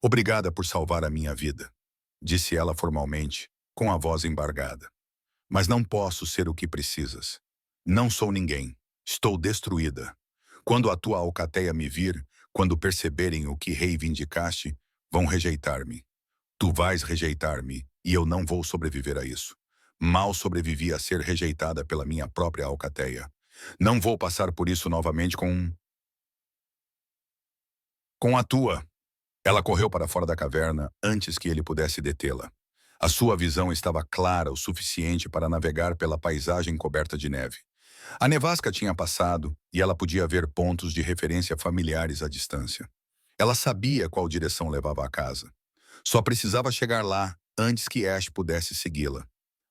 Obrigada por salvar a minha vida, disse ela formalmente, com a voz embargada. Mas não posso ser o que precisas. Não sou ninguém. Estou destruída. Quando a tua alcateia me vir, quando perceberem o que reivindicaste, vão rejeitar-me. Tu vais rejeitar-me e eu não vou sobreviver a isso. Mal sobrevivi a ser rejeitada pela minha própria alcateia. Não vou passar por isso novamente com a tua. Ela correu para fora da caverna antes que ele pudesse detê-la. A sua visão estava clara o suficiente para navegar pela paisagem coberta de neve. A nevasca tinha passado e ela podia ver pontos de referência familiares à distância. Ela sabia qual direção levava à casa. Só precisava chegar lá antes que Ash pudesse segui-la.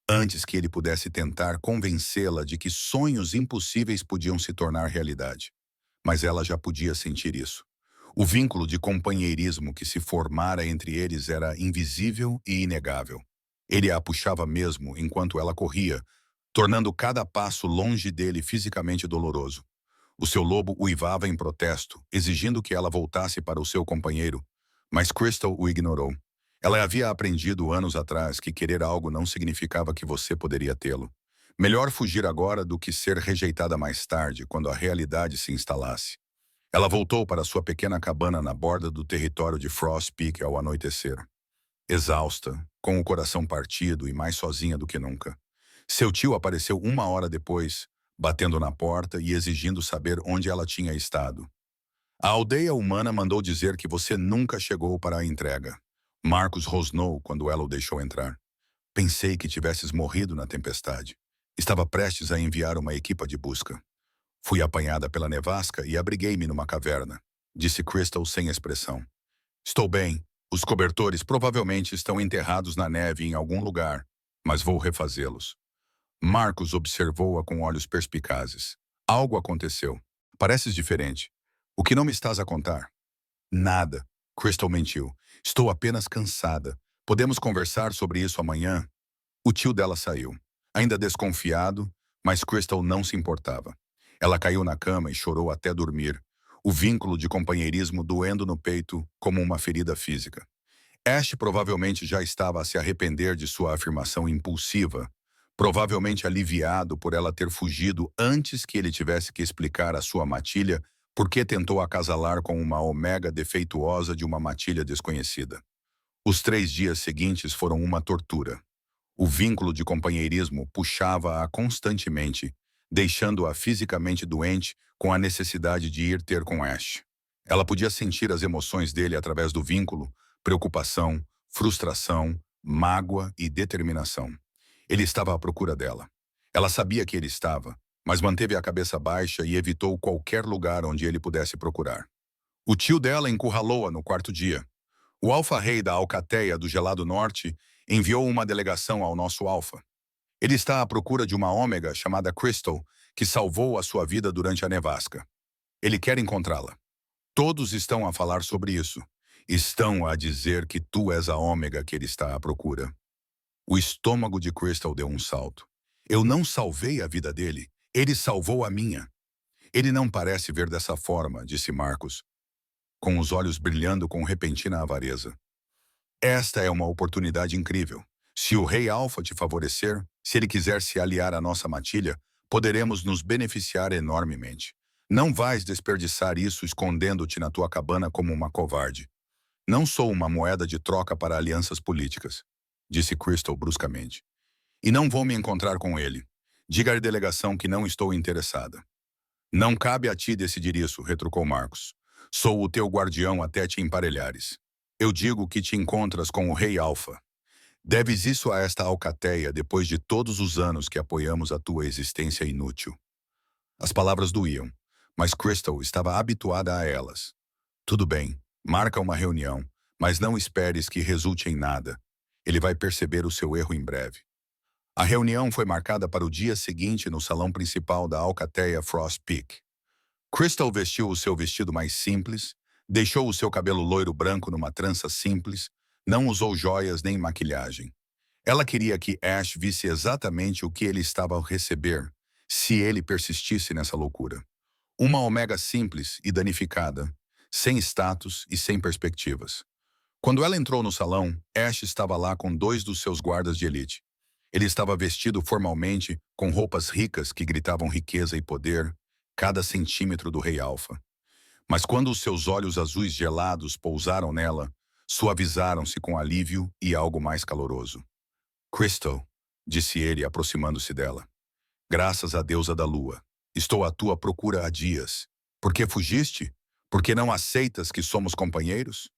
Antes que ele pudesse tentar convencê-la de que sonhos impossíveis podiam se tornar realidade. Mas ela já podia sentir isso. O vínculo de companheirismo que se formara entre eles era invisível e inegável. Ele a puxava mesmo enquanto ela corria, tornando cada passo longe dele fisicamente doloroso. O seu lobo uivava em protesto, exigindo que ela voltasse para o seu companheiro, mas Crystal o ignorou. Ela havia aprendido anos atrás que querer algo não significava que você poderia tê-lo. Melhor fugir agora do que ser rejeitada mais tarde, quando a realidade se instalasse. Ela voltou para sua pequena cabana na borda do território de Frost Peak ao anoitecer. Exausta, com o coração partido e mais sozinha do que nunca. Seu tio apareceu 1 hora depois, batendo na porta e exigindo saber onde ela tinha estado. A aldeia humana mandou dizer que você nunca chegou para a entrega. Marcos rosnou quando ela o deixou entrar. Pensei que tivesses morrido na tempestade. Estava prestes a enviar uma equipa de busca. Fui apanhada pela nevasca e abriguei-me numa caverna, disse Crystal sem expressão. Estou bem. Os cobertores provavelmente estão enterrados na neve em algum lugar, mas vou refazê-los. Marcos observou-a com olhos perspicazes. Algo aconteceu. Pareces diferente. O que não me estás a contar? Nada. Crystal mentiu. Estou apenas cansada. Podemos conversar sobre isso amanhã? O tio dela saiu. Ainda desconfiado, mas Crystal não se importava. Ela caiu na cama e chorou até dormir, o vínculo de companheirismo doendo no peito como uma ferida física. Ash provavelmente já estava a se arrepender de sua afirmação impulsiva, provavelmente aliviado por ela ter fugido antes que ele tivesse que explicar à sua matilha por que tentou acasalar com uma omega defeituosa de uma matilha desconhecida. Os 3 dias seguintes foram uma tortura. O vínculo de companheirismo puxava-a constantemente, deixando-a fisicamente doente com a necessidade de ir ter com Ash. Ela podia sentir as emoções dele através do vínculo, preocupação, frustração, mágoa e determinação. Ele estava à procura dela. Ela sabia que ele estava, mas manteve a cabeça baixa e evitou qualquer lugar onde ele pudesse procurar. O tio dela encurralou-a no 4º dia. O alfa-rei da Alcateia do Gelado Norte enviou uma delegação ao nosso alfa. Ele está à procura de uma ômega chamada Crystal, que salvou a sua vida durante a nevasca. Ele quer encontrá-la. Todos estão a falar sobre isso. Estão a dizer que tu és a ômega que ele está à procura. O estômago de Crystal deu um salto. Eu não salvei a vida dele. Ele salvou a minha. Ele não parece ver dessa forma, disse Marcos, com os olhos brilhando com repentina avareza. Esta é uma oportunidade incrível. Se o Rei Alpha te favorecer, se ele quiser se aliar à nossa matilha, poderemos nos beneficiar enormemente. Não vais desperdiçar isso escondendo-te na tua cabana como uma covarde. Não sou uma moeda de troca para alianças políticas, disse Crystal bruscamente. E não vou me encontrar com ele. Diga à delegação que não estou interessada. Não cabe a ti decidir isso, retrucou Marcos. Sou o teu guardião até te emparelhares. Eu digo que te encontras com o rei Alfa. Deves isso a esta alcateia depois de todos os anos que apoiamos a tua existência inútil. As palavras doíam, mas Crystal estava habituada a elas. Tudo bem, marca uma reunião, mas não esperes que resulte em nada. Ele vai perceber o seu erro em breve. A reunião foi marcada para o dia seguinte no salão principal da Alcateia Frost Peak. Crystal vestiu o seu vestido mais simples, deixou o seu cabelo loiro branco numa trança simples, não usou joias nem maquilhagem. Ela queria que Ash visse exatamente o que ele estava a receber, se ele persistisse nessa loucura. Uma Omega simples e danificada, sem status e sem perspectivas. Quando ela entrou no salão, Ash estava lá com 2 dos seus guardas de elite. Ele estava vestido formalmente, com roupas ricas que gritavam riqueza e poder, cada centímetro do rei Alfa. Mas quando os seus olhos azuis gelados pousaram nela, suavizaram-se com alívio e algo mais caloroso. Crystal, disse ele, aproximando-se dela. Graças à deusa da lua. Estou à tua procura há dias. Por que fugiste? Por que não aceitas que somos companheiros?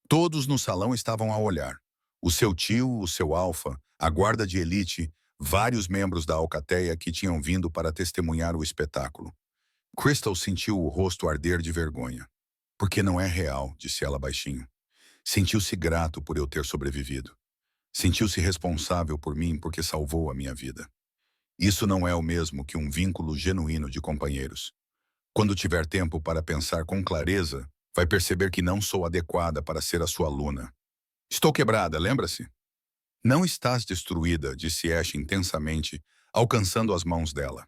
Todos no salão estavam a olhar. O seu tio, o seu Alfa, a guarda de elite, vários membros da alcateia que tinham vindo para testemunhar o espetáculo. Crystal sentiu o rosto arder de vergonha. Porque não é real, disse ela baixinho. Sentiu-se grato por eu ter sobrevivido. Sentiu-se responsável por mim porque salvou a minha vida. Isso não é o mesmo que um vínculo genuíno de companheiros. Quando tiver tempo para pensar com clareza, vai perceber que não sou adequada para ser a sua aluna. Estou quebrada, lembra-se? Não estás destruída, disse Ash intensamente, alcançando as mãos dela.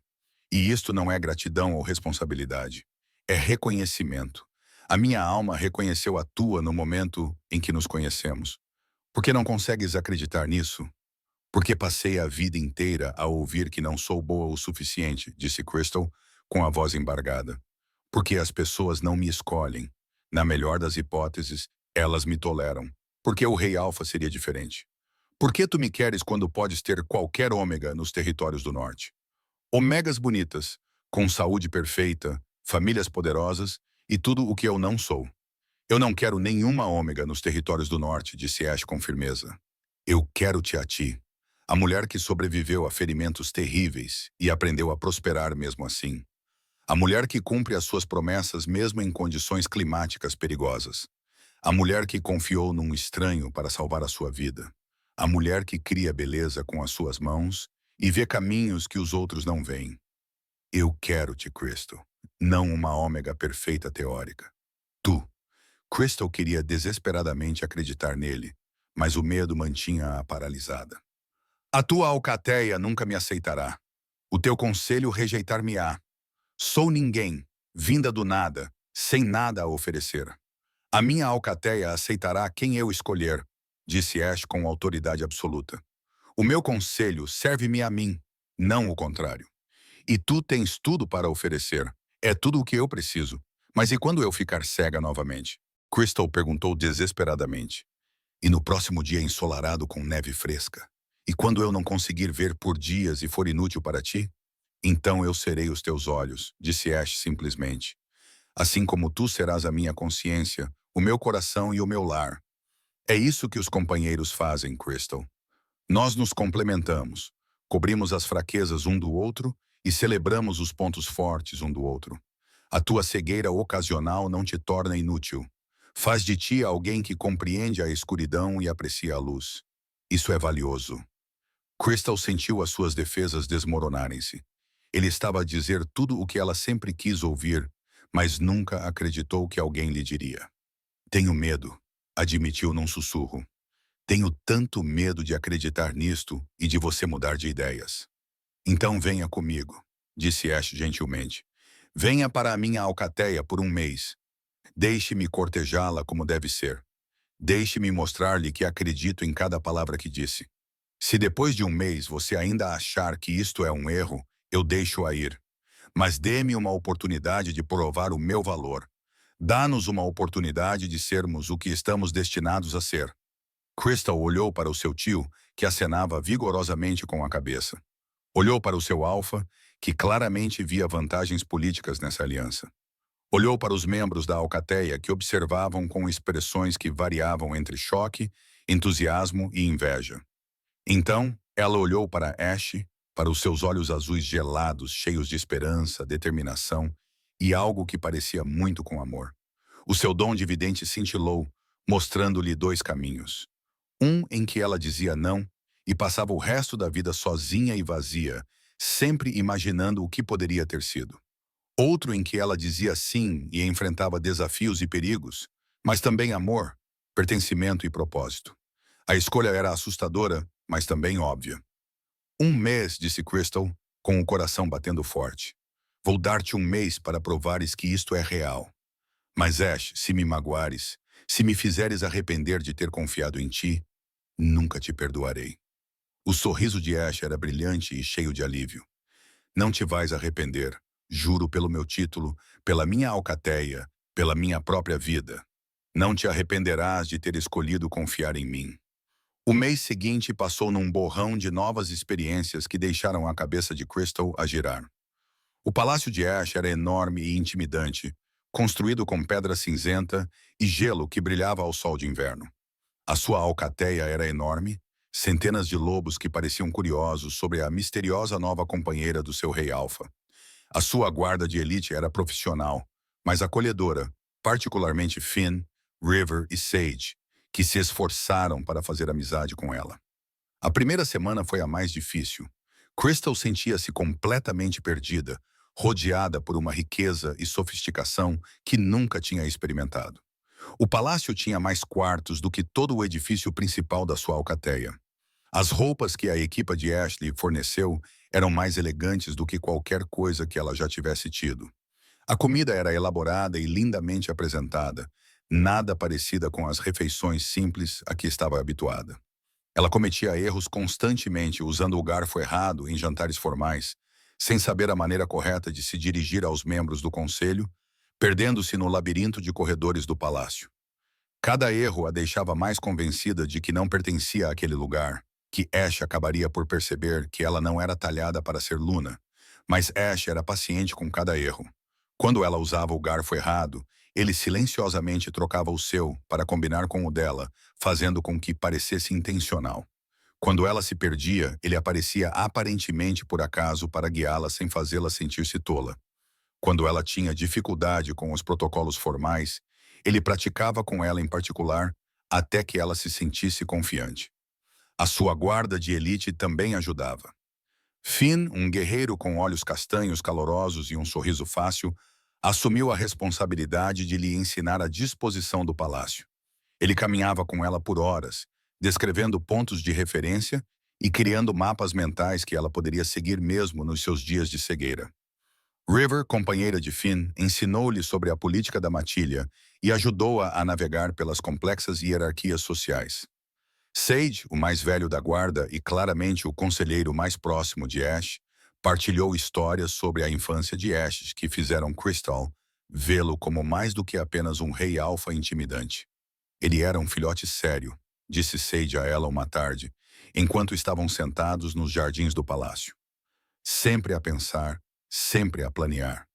E isto não é gratidão ou responsabilidade. É reconhecimento. A minha alma reconheceu a tua no momento em que nos conhecemos. Por que não consegues acreditar nisso? Porque passei a vida inteira a ouvir que não sou boa o suficiente, disse Crystal, com a voz embargada. Porque as pessoas não me escolhem. Na melhor das hipóteses, elas me toleram. Porque o rei Alfa seria diferente. Por que tu me queres quando podes ter qualquer ômega nos territórios do norte? Omegas bonitas, com saúde perfeita, famílias poderosas e tudo o que eu não sou. Eu não quero nenhuma ômega nos territórios do norte, disse Ash com firmeza. Eu quero-te a ti, a mulher que sobreviveu a ferimentos terríveis e aprendeu a prosperar mesmo assim. A mulher que cumpre as suas promessas mesmo em condições climáticas perigosas. A mulher que confiou num estranho para salvar a sua vida. A mulher que cria beleza com as suas mãos e vê caminhos que os outros não veem. Eu quero-te, Crystal, não uma ômega perfeita teórica. Tu. Crystal queria desesperadamente acreditar nele, mas o medo mantinha-a paralisada. A tua alcateia nunca me aceitará. O teu conselho rejeitar-me-á. Sou ninguém, vinda do nada, sem nada a oferecer. A minha alcateia aceitará quem eu escolher, disse Ash com autoridade absoluta. O meu conselho serve-me a mim, não o contrário. E tu tens tudo para oferecer. É tudo o que eu preciso. Mas e quando eu ficar cega novamente? Crystal perguntou desesperadamente. E no próximo dia ensolarado com neve fresca? E quando eu não conseguir ver por dias e for inútil para ti? Então eu serei os teus olhos, disse Ash simplesmente. Assim como tu serás a minha consciência, o meu coração e o meu lar. É isso que os companheiros fazem, Crystal. Nós nos complementamos, cobrimos as fraquezas um do outro e celebramos os pontos fortes um do outro. A tua cegueira ocasional não te torna inútil. Faz de ti alguém que compreende a escuridão e aprecia a luz. Isso é valioso. Crystal sentiu as suas defesas desmoronarem-se. Ele estava a dizer tudo o que ela sempre quis ouvir, mas nunca acreditou que alguém lhe diria. Tenho medo, admitiu num sussurro. Tenho tanto medo de acreditar nisto e de você mudar de ideias. Então venha comigo, disse Ash gentilmente. Venha para a minha alcateia por um mês. Deixe-me cortejá-la como deve ser. Deixe-me mostrar-lhe que acredito em cada palavra que disse. Se depois de um mês você ainda achar que isto é um erro, eu deixo-a ir. Mas dê-me uma oportunidade de provar o meu valor. Dá-nos uma oportunidade de sermos o que estamos destinados a ser. Crystal olhou para o seu tio, que acenava vigorosamente com a cabeça. Olhou para o seu Alfa, que claramente via vantagens políticas nessa aliança. Olhou para os membros da alcateia que observavam com expressões que variavam entre choque, entusiasmo e inveja. Então, ela olhou para Ash, para os seus olhos azuis gelados, cheios de esperança, determinação e algo que parecia muito com amor. O seu dom de vidente cintilou, mostrando-lhe dois caminhos. Um em que ela dizia não e passava o resto da vida sozinha e vazia, sempre imaginando o que poderia ter sido. Outro em que ela dizia sim e enfrentava desafios e perigos, mas também amor, pertencimento e propósito. A escolha era assustadora, mas também óbvia. 1 mês, disse Crystal, com o coração batendo forte. Vou dar-te 1 mês para provares que isto é real. Mas Ash, se me magoares, se me fizeres arrepender de ter confiado em ti, nunca te perdoarei. O sorriso de Ash era brilhante e cheio de alívio. Não te vais arrepender, juro pelo meu título, pela minha alcateia, pela minha própria vida. Não te arrependerás de ter escolhido confiar em mim. O mês seguinte passou num borrão de novas experiências que deixaram a cabeça de Crystal a girar. O palácio de Ash era enorme e intimidante, construído com pedra cinzenta e gelo que brilhava ao sol de inverno. A sua alcateia era enorme, centenas de lobos que pareciam curiosos sobre a misteriosa nova companheira do seu rei Alfa. A sua guarda de elite era profissional, mas acolhedora, particularmente Finn, River e Sage, que se esforçaram para fazer amizade com ela. A primeira semana foi a mais difícil. Crystal sentia-se completamente perdida, rodeada por uma riqueza e sofisticação que nunca tinha experimentado. O palácio tinha mais quartos do que todo o edifício principal da sua alcateia. As roupas que a equipa de Ashley forneceu eram mais elegantes do que qualquer coisa que ela já tivesse tido. A comida era elaborada e lindamente apresentada, nada parecida com as refeições simples a que estava habituada. Ela cometia erros constantemente usando o garfo errado em jantares formais, sem saber a maneira correta de se dirigir aos membros do conselho, perdendo-se no labirinto de corredores do palácio. Cada erro a deixava mais convencida de que não pertencia àquele lugar, que Ash acabaria por perceber que ela não era talhada para ser Luna. Mas Ash era paciente com cada erro. Quando ela usava o garfo errado, ele silenciosamente trocava o seu para combinar com o dela, fazendo com que parecesse intencional. Quando ela se perdia, ele aparecia aparentemente por acaso para guiá-la sem fazê-la sentir-se tola. Quando ela tinha dificuldade com os protocolos formais, ele praticava com ela em particular até que ela se sentisse confiante. A sua guarda de elite também ajudava. Finn, um guerreiro com olhos castanhos calorosos e um sorriso fácil, assumiu a responsabilidade de lhe ensinar a disposição do palácio. Ele caminhava com ela por horas, descrevendo pontos de referência e criando mapas mentais que ela poderia seguir mesmo nos seus dias de cegueira. River, companheira de Finn, ensinou-lhe sobre a política da matilha e ajudou-a a navegar pelas complexas hierarquias sociais. Sage, o mais velho da guarda e claramente o conselheiro mais próximo de Ash, partilhou histórias sobre a infância de Ash que fizeram Crystal vê-lo como mais do que apenas um rei alfa intimidante. Ele era um filhote sério, disse Sage a ela uma tarde, enquanto estavam sentados nos jardins do palácio. Sempre a pensar, sempre a planear.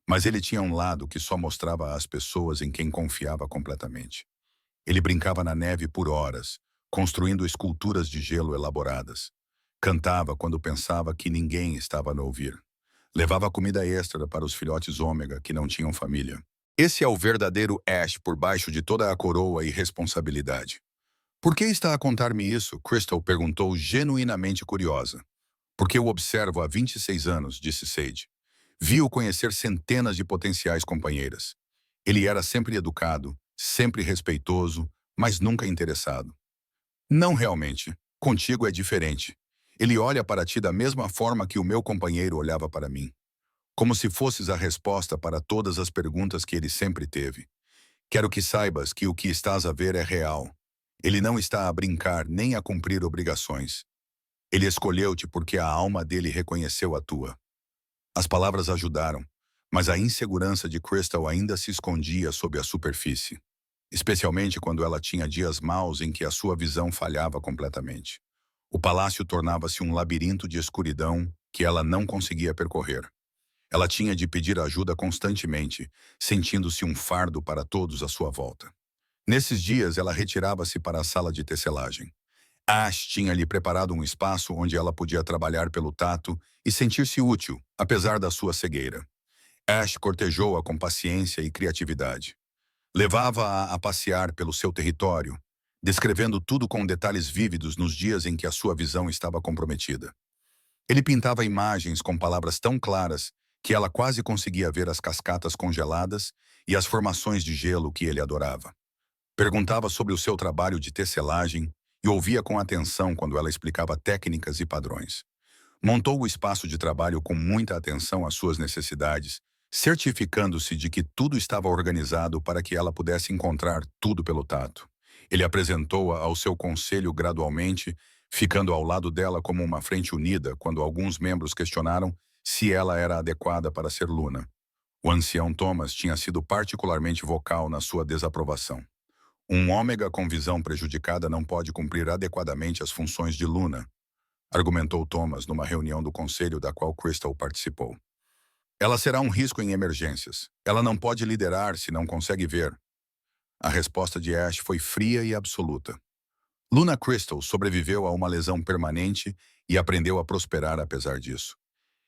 Mas ele tinha um lado que só mostrava às pessoas em quem confiava completamente. Ele brincava na neve por horas, construindo esculturas de gelo elaboradas. Cantava quando pensava que ninguém estava a ouvir. Levava comida extra para os filhotes ômega que não tinham família. Esse é o verdadeiro Ash por baixo de toda a coroa e responsabilidade. Por que está a contar-me isso? Crystal perguntou genuinamente curiosa. Porque eu observo há 26 anos, disse Sage. Vi-o conhecer centenas de potenciais companheiras. Ele era sempre educado, sempre respeitoso, mas nunca interessado. Não realmente. Contigo é diferente. Ele olha para ti da mesma forma que o meu companheiro olhava para mim. Como se fosses a resposta para todas as perguntas que ele sempre teve. Quero que saibas que o que estás a ver é real. Ele não está a brincar nem a cumprir obrigações. Ele escolheu-te porque a alma dele reconheceu a tua. As palavras ajudaram, mas a insegurança de Crystal ainda se escondia sob a superfície. Especialmente quando ela tinha dias maus em que a sua visão falhava completamente. O palácio tornava-se um labirinto de escuridão, que ela não conseguia percorrer. Ela tinha de pedir ajuda constantemente, sentindo-se um fardo para todos à sua volta. Nesses dias, ela retirava-se para a sala de tecelagem. Ash tinha lhe preparado um espaço onde ela podia trabalhar pelo tato e sentir-se útil, apesar da sua cegueira. Ash cortejou-a com paciência e criatividade. Levava-a a passear pelo seu território, descrevendo tudo com detalhes vívidos nos dias em que a sua visão estava comprometida. Ele pintava imagens com palavras tão claras que ela quase conseguia ver as cascatas congeladas e as formações de gelo que ele adorava. Perguntava sobre o seu trabalho de tecelagem e ouvia com atenção quando ela explicava técnicas e padrões. Montou o espaço de trabalho com muita atenção às suas necessidades, certificando-se de que tudo estava organizado para que ela pudesse encontrar tudo pelo tato. Ele apresentou-a ao seu conselho gradualmente, ficando ao lado dela como uma frente unida quando alguns membros questionaram se ela era adequada para ser Luna. O ancião Thomas tinha sido particularmente vocal na sua desaprovação. Um ômega com visão prejudicada não pode cumprir adequadamente as funções de Luna, argumentou Thomas numa reunião do conselho da qual Crystal participou. Ela será um risco em emergências. Ela não pode liderar se não consegue ver. A resposta de Ash foi fria e absoluta. Luna Crystal sobreviveu a uma lesão permanente e aprendeu a prosperar apesar disso.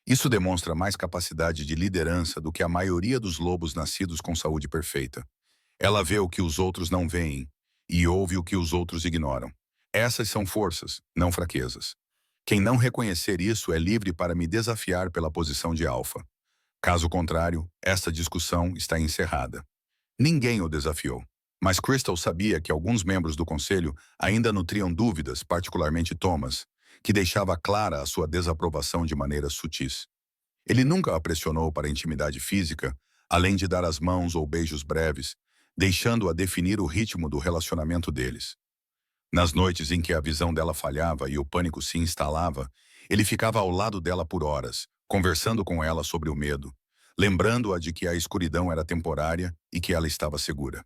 Isso demonstra mais capacidade de liderança do que a maioria dos lobos nascidos com saúde perfeita. Ela vê o que os outros não veem e ouve o que os outros ignoram. Essas são forças, não fraquezas. Quem não reconhecer isso é livre para me desafiar pela posição de alfa. Caso contrário, esta discussão está encerrada. Ninguém o desafiou. Mas Crystal sabia que alguns membros do conselho ainda nutriam dúvidas, particularmente Thomas, que deixava clara a sua desaprovação de maneiras sutis. Ele nunca a pressionou para intimidade física, além de dar as mãos ou beijos breves, deixando-a definir o ritmo do relacionamento deles. Nas noites em que a visão dela falhava e o pânico se instalava, ele ficava ao lado dela por horas, conversando com ela sobre o medo, lembrando-a de que a escuridão era temporária e que ela estava segura.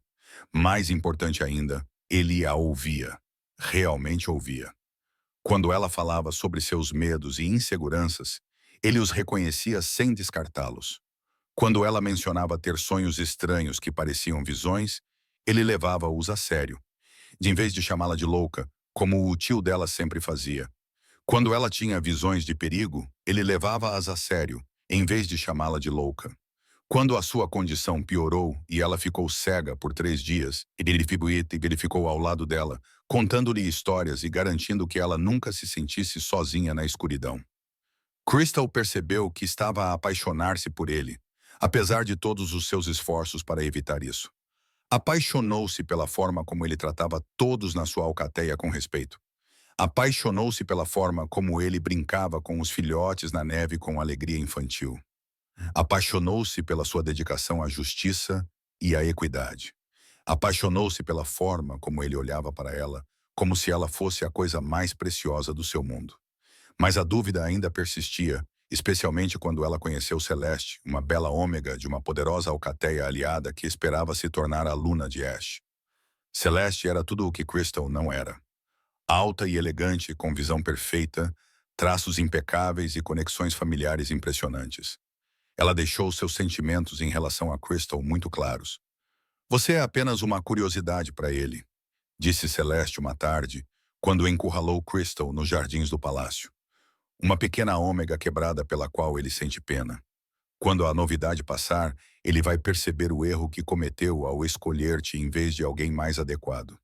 Mais importante ainda, ele a ouvia. Realmente ouvia. Quando ela falava sobre seus medos e inseguranças, ele os reconhecia sem descartá-los. Quando ela mencionava ter sonhos estranhos que pareciam visões, ele levava-os a sério, em vez de chamá-la de louca, como o tio dela sempre fazia. Quando ela tinha visões de perigo, ele levava-as a sério, em vez de chamá-la de louca. Quando a sua condição piorou e ela ficou cega por 3 dias, ele ficou ao lado dela, contando-lhe histórias e garantindo que ela nunca se sentisse sozinha na escuridão. Crystal percebeu que estava a apaixonar-se por ele, apesar de todos os seus esforços para evitar isso. Apaixonou-se pela forma como ele tratava todos na sua alcateia com respeito. Apaixonou-se pela forma como ele brincava com os filhotes na neve com alegria infantil. Apaixonou-se pela sua dedicação à justiça e à equidade. Apaixonou-se pela forma como ele olhava para ela, como se ela fosse a coisa mais preciosa do seu mundo. Mas a dúvida ainda persistia, especialmente quando ela conheceu Celeste, uma bela ômega de uma poderosa alcateia aliada que esperava se tornar a Luna de Ash. Celeste era tudo o que Crystal não era. Alta e elegante, com visão perfeita, traços impecáveis e conexões familiares impressionantes. Ela deixou seus sentimentos em relação a Crystal muito claros. Você é apenas uma curiosidade para ele, disse Celeste uma tarde, quando encurralou Crystal nos jardins do palácio. Uma pequena ômega quebrada pela qual ele sente pena. Quando a novidade passar, ele vai perceber o erro que cometeu ao escolher-te em vez de alguém mais adequado.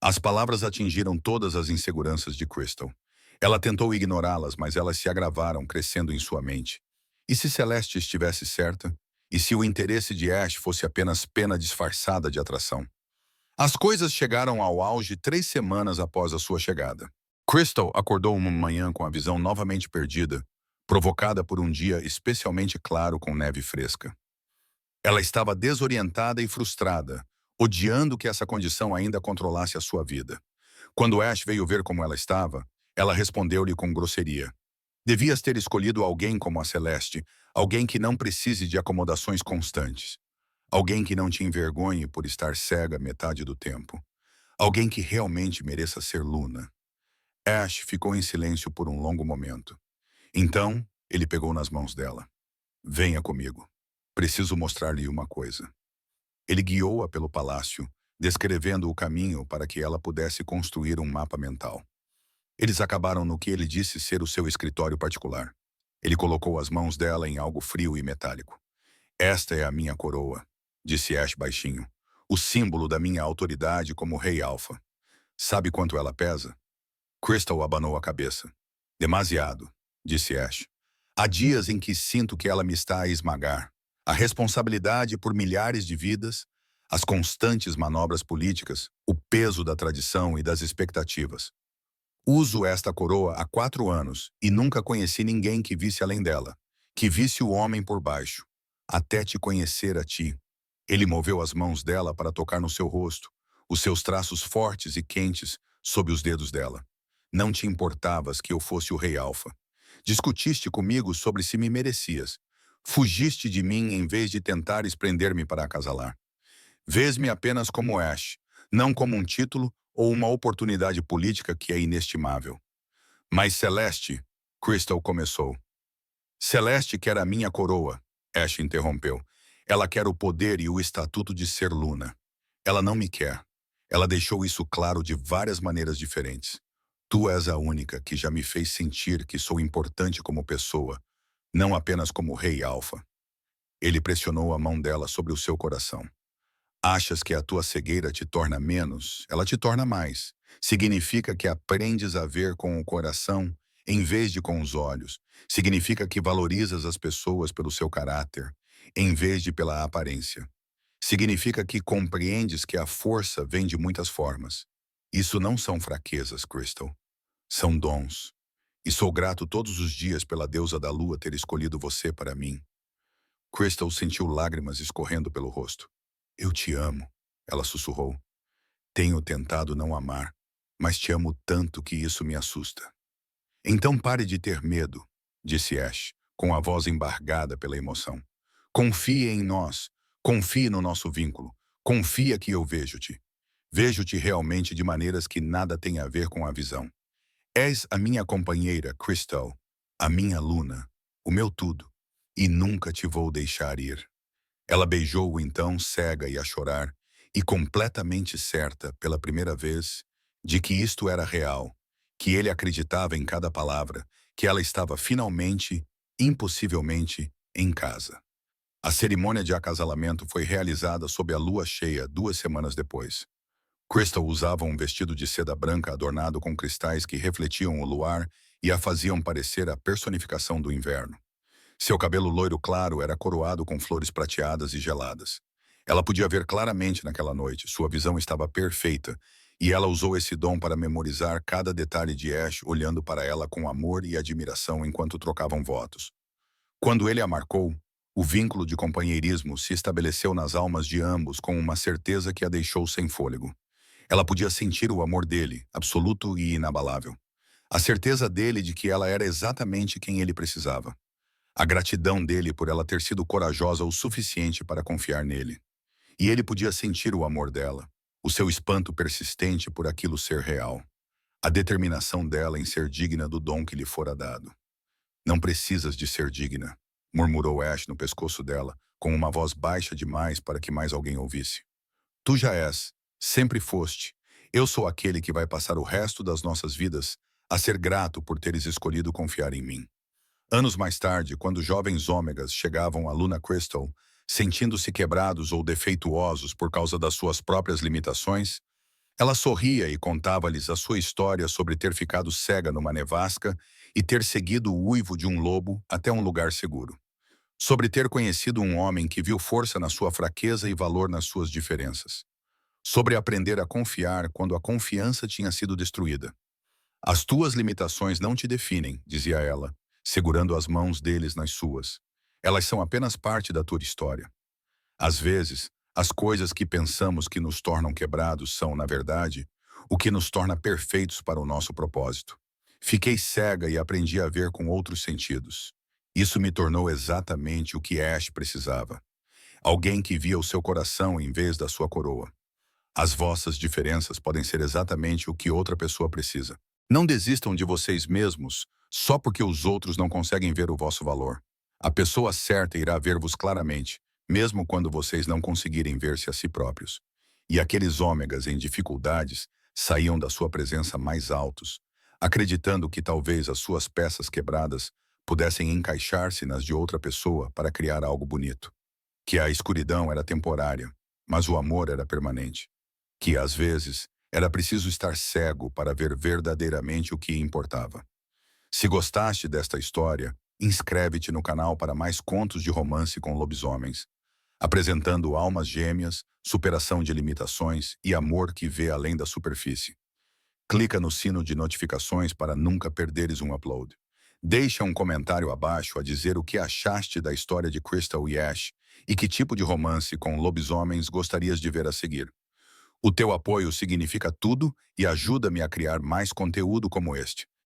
As palavras atingiram todas as inseguranças de Crystal. Ela tentou ignorá-las, mas elas se agravaram, crescendo em sua mente. E se Celeste estivesse certa? E se o interesse de Ash fosse apenas pena disfarçada de atração? As coisas chegaram ao auge 3 semanas após a sua chegada. Crystal acordou uma manhã com a visão novamente perdida, provocada por um dia especialmente claro com neve fresca. Ela estava desorientada e frustrada, odiando que essa condição ainda controlasse a sua vida. Quando Ash veio ver como ela estava, ela respondeu-lhe com grosseria. Devias ter escolhido alguém como a Celeste, alguém que não precise de acomodações constantes. Alguém que não te envergonhe por estar cega metade do tempo. Alguém que realmente mereça ser Luna. Ash ficou em silêncio por um longo momento. Então, Ele pegou nas mãos dela. Venha comigo. Preciso mostrar-lhe uma coisa. Ele guiou-a pelo palácio, descrevendo o caminho para que ela pudesse construir um mapa mental. Eles acabaram no que ele disse ser o seu escritório particular. Ele colocou as mãos dela em algo frio e metálico. Esta é a minha coroa, disse Ash baixinho. O símbolo da minha autoridade como Rei Alpha. Sabe quanto ela pesa? Crystal abanou a cabeça. Demasiado, disse Ash. Há dias em que sinto que ela me está a esmagar. A responsabilidade por milhares de vidas, as constantes manobras políticas, o peso da tradição e das expectativas. Uso esta coroa há 4 anos e nunca conheci ninguém que visse além dela, que visse o homem por baixo, até te conhecer a ti. Ele moveu as mãos dela para tocar no seu rosto, os seus traços fortes e quentes sob os dedos dela. Não te importavas que eu fosse o Rei Alpha. Discutiste comigo sobre se me merecias. Fugiste de mim em vez de tentares prender-me para acasalar. Vês-me apenas como Ash, não como um título ou uma oportunidade política que é inestimável. Mas Celeste, Crystal começou. Celeste quer a minha coroa, Ash interrompeu. Ela quer o poder e o estatuto de ser Luna. Ela não me quer. Ela deixou isso claro de várias maneiras diferentes. Tu és a única que já me fez sentir que sou importante como pessoa, não apenas como Rei Alpha. Ele pressionou a mão dela sobre o seu coração. Achas que a tua cegueira te torna menos? Ela te torna mais. Significa que aprendes a ver com o coração em vez de com os olhos. Significa que valorizas as pessoas pelo seu caráter, em vez de pela aparência. Significa que compreendes que a força vem de muitas formas. Isso não são fraquezas, Crystal. São dons. E sou grato todos os dias pela deusa da lua ter escolhido você para mim. Crystal sentiu lágrimas escorrendo pelo rosto. Eu te amo, ela sussurrou. Tenho tentado não amar, mas te amo tanto que isso me assusta. Então pare de ter medo, disse Ash, com a voz embargada pela emoção. Confie em nós, confie no nosso vínculo, confia que eu vejo-te. Vejo-te realmente de maneiras que nada têm a ver com a visão. És a minha companheira, Crystal, a minha Luna, o meu tudo, e nunca te vou deixar ir. Ela beijou-o então, cega e a chorar, e completamente certa, pela primeira vez, de que isto era real, que ele acreditava em cada palavra, que ela estava finalmente, impossivelmente, em casa. A cerimônia de acasalamento foi realizada sob a lua cheia 2 semanas depois. Crystal usava um vestido de seda branca adornado com cristais que refletiam o luar e a faziam parecer a personificação do inverno. Seu cabelo loiro claro era coroado com flores prateadas e geladas. Ela podia ver claramente naquela noite, sua visão estava perfeita, e ela usou esse dom para memorizar cada detalhe de Ash, olhando para ela com amor e admiração enquanto trocavam votos. Quando ele a marcou, o vínculo de companheirismo se estabeleceu nas almas de ambos com uma certeza que a deixou sem fôlego. Ela podia sentir o amor dele, absoluto e inabalável. A certeza dele de que ela era exatamente quem ele precisava. A gratidão dele por ela ter sido corajosa o suficiente para confiar nele. E ele podia sentir o amor dela, o seu espanto persistente por aquilo ser real. A determinação dela em ser digna do dom que lhe fora dado. Não precisas de ser digna, murmurou Ash no pescoço dela, com uma voz baixa demais para que mais alguém ouvisse. Tu já és, sempre foste. Eu sou aquele que vai passar o resto das nossas vidas a ser grato por teres escolhido confiar em mim. Anos mais tarde, quando jovens ômegas chegavam a Luna Crystal, sentindo-se quebrados ou defeituosos por causa das suas próprias limitações, ela sorria e contava-lhes a sua história sobre ter ficado cega numa nevasca e ter seguido o uivo de um lobo até um lugar seguro. Sobre ter conhecido um homem que viu força na sua fraqueza e valor nas suas diferenças. Sobre aprender a confiar quando a confiança tinha sido destruída. As tuas limitações não te definem, dizia ela, segurando as mãos deles nas suas. Elas são apenas parte da tua história. Às vezes, as coisas que pensamos que nos tornam quebrados são, na verdade, o que nos torna perfeitos para o nosso propósito. Fiquei cega e aprendi a ver com outros sentidos. Isso me tornou exatamente o que Ash precisava. Alguém que via o seu coração em vez da sua coroa. As vossas diferenças podem ser exatamente o que outra pessoa precisa. Não desistam de vocês mesmos só porque os outros não conseguem ver o vosso valor. A pessoa certa irá ver-vos claramente, mesmo quando vocês não conseguirem ver-se a si próprios. E aqueles ômegas em dificuldades saíam da sua presença mais altos, acreditando que talvez as suas peças quebradas pudessem encaixar-se nas de outra pessoa para criar algo bonito. Que a escuridão era temporária, mas o amor era permanente. Que, às vezes, era preciso estar cego para ver verdadeiramente o que importava. Se gostaste desta história, inscreve-te no canal para mais contos de romance com lobisomens, apresentando almas gêmeas, superação de limitações e amor que vê além da superfície. Clica no sino de notificações para nunca perderes um upload. Deixa um comentário abaixo a dizer o que achaste da história de Crystal e Ash e que tipo de romance com lobisomens gostarias de ver a seguir. O teu apoio significa tudo e ajuda-me a criar mais conteúdo como este.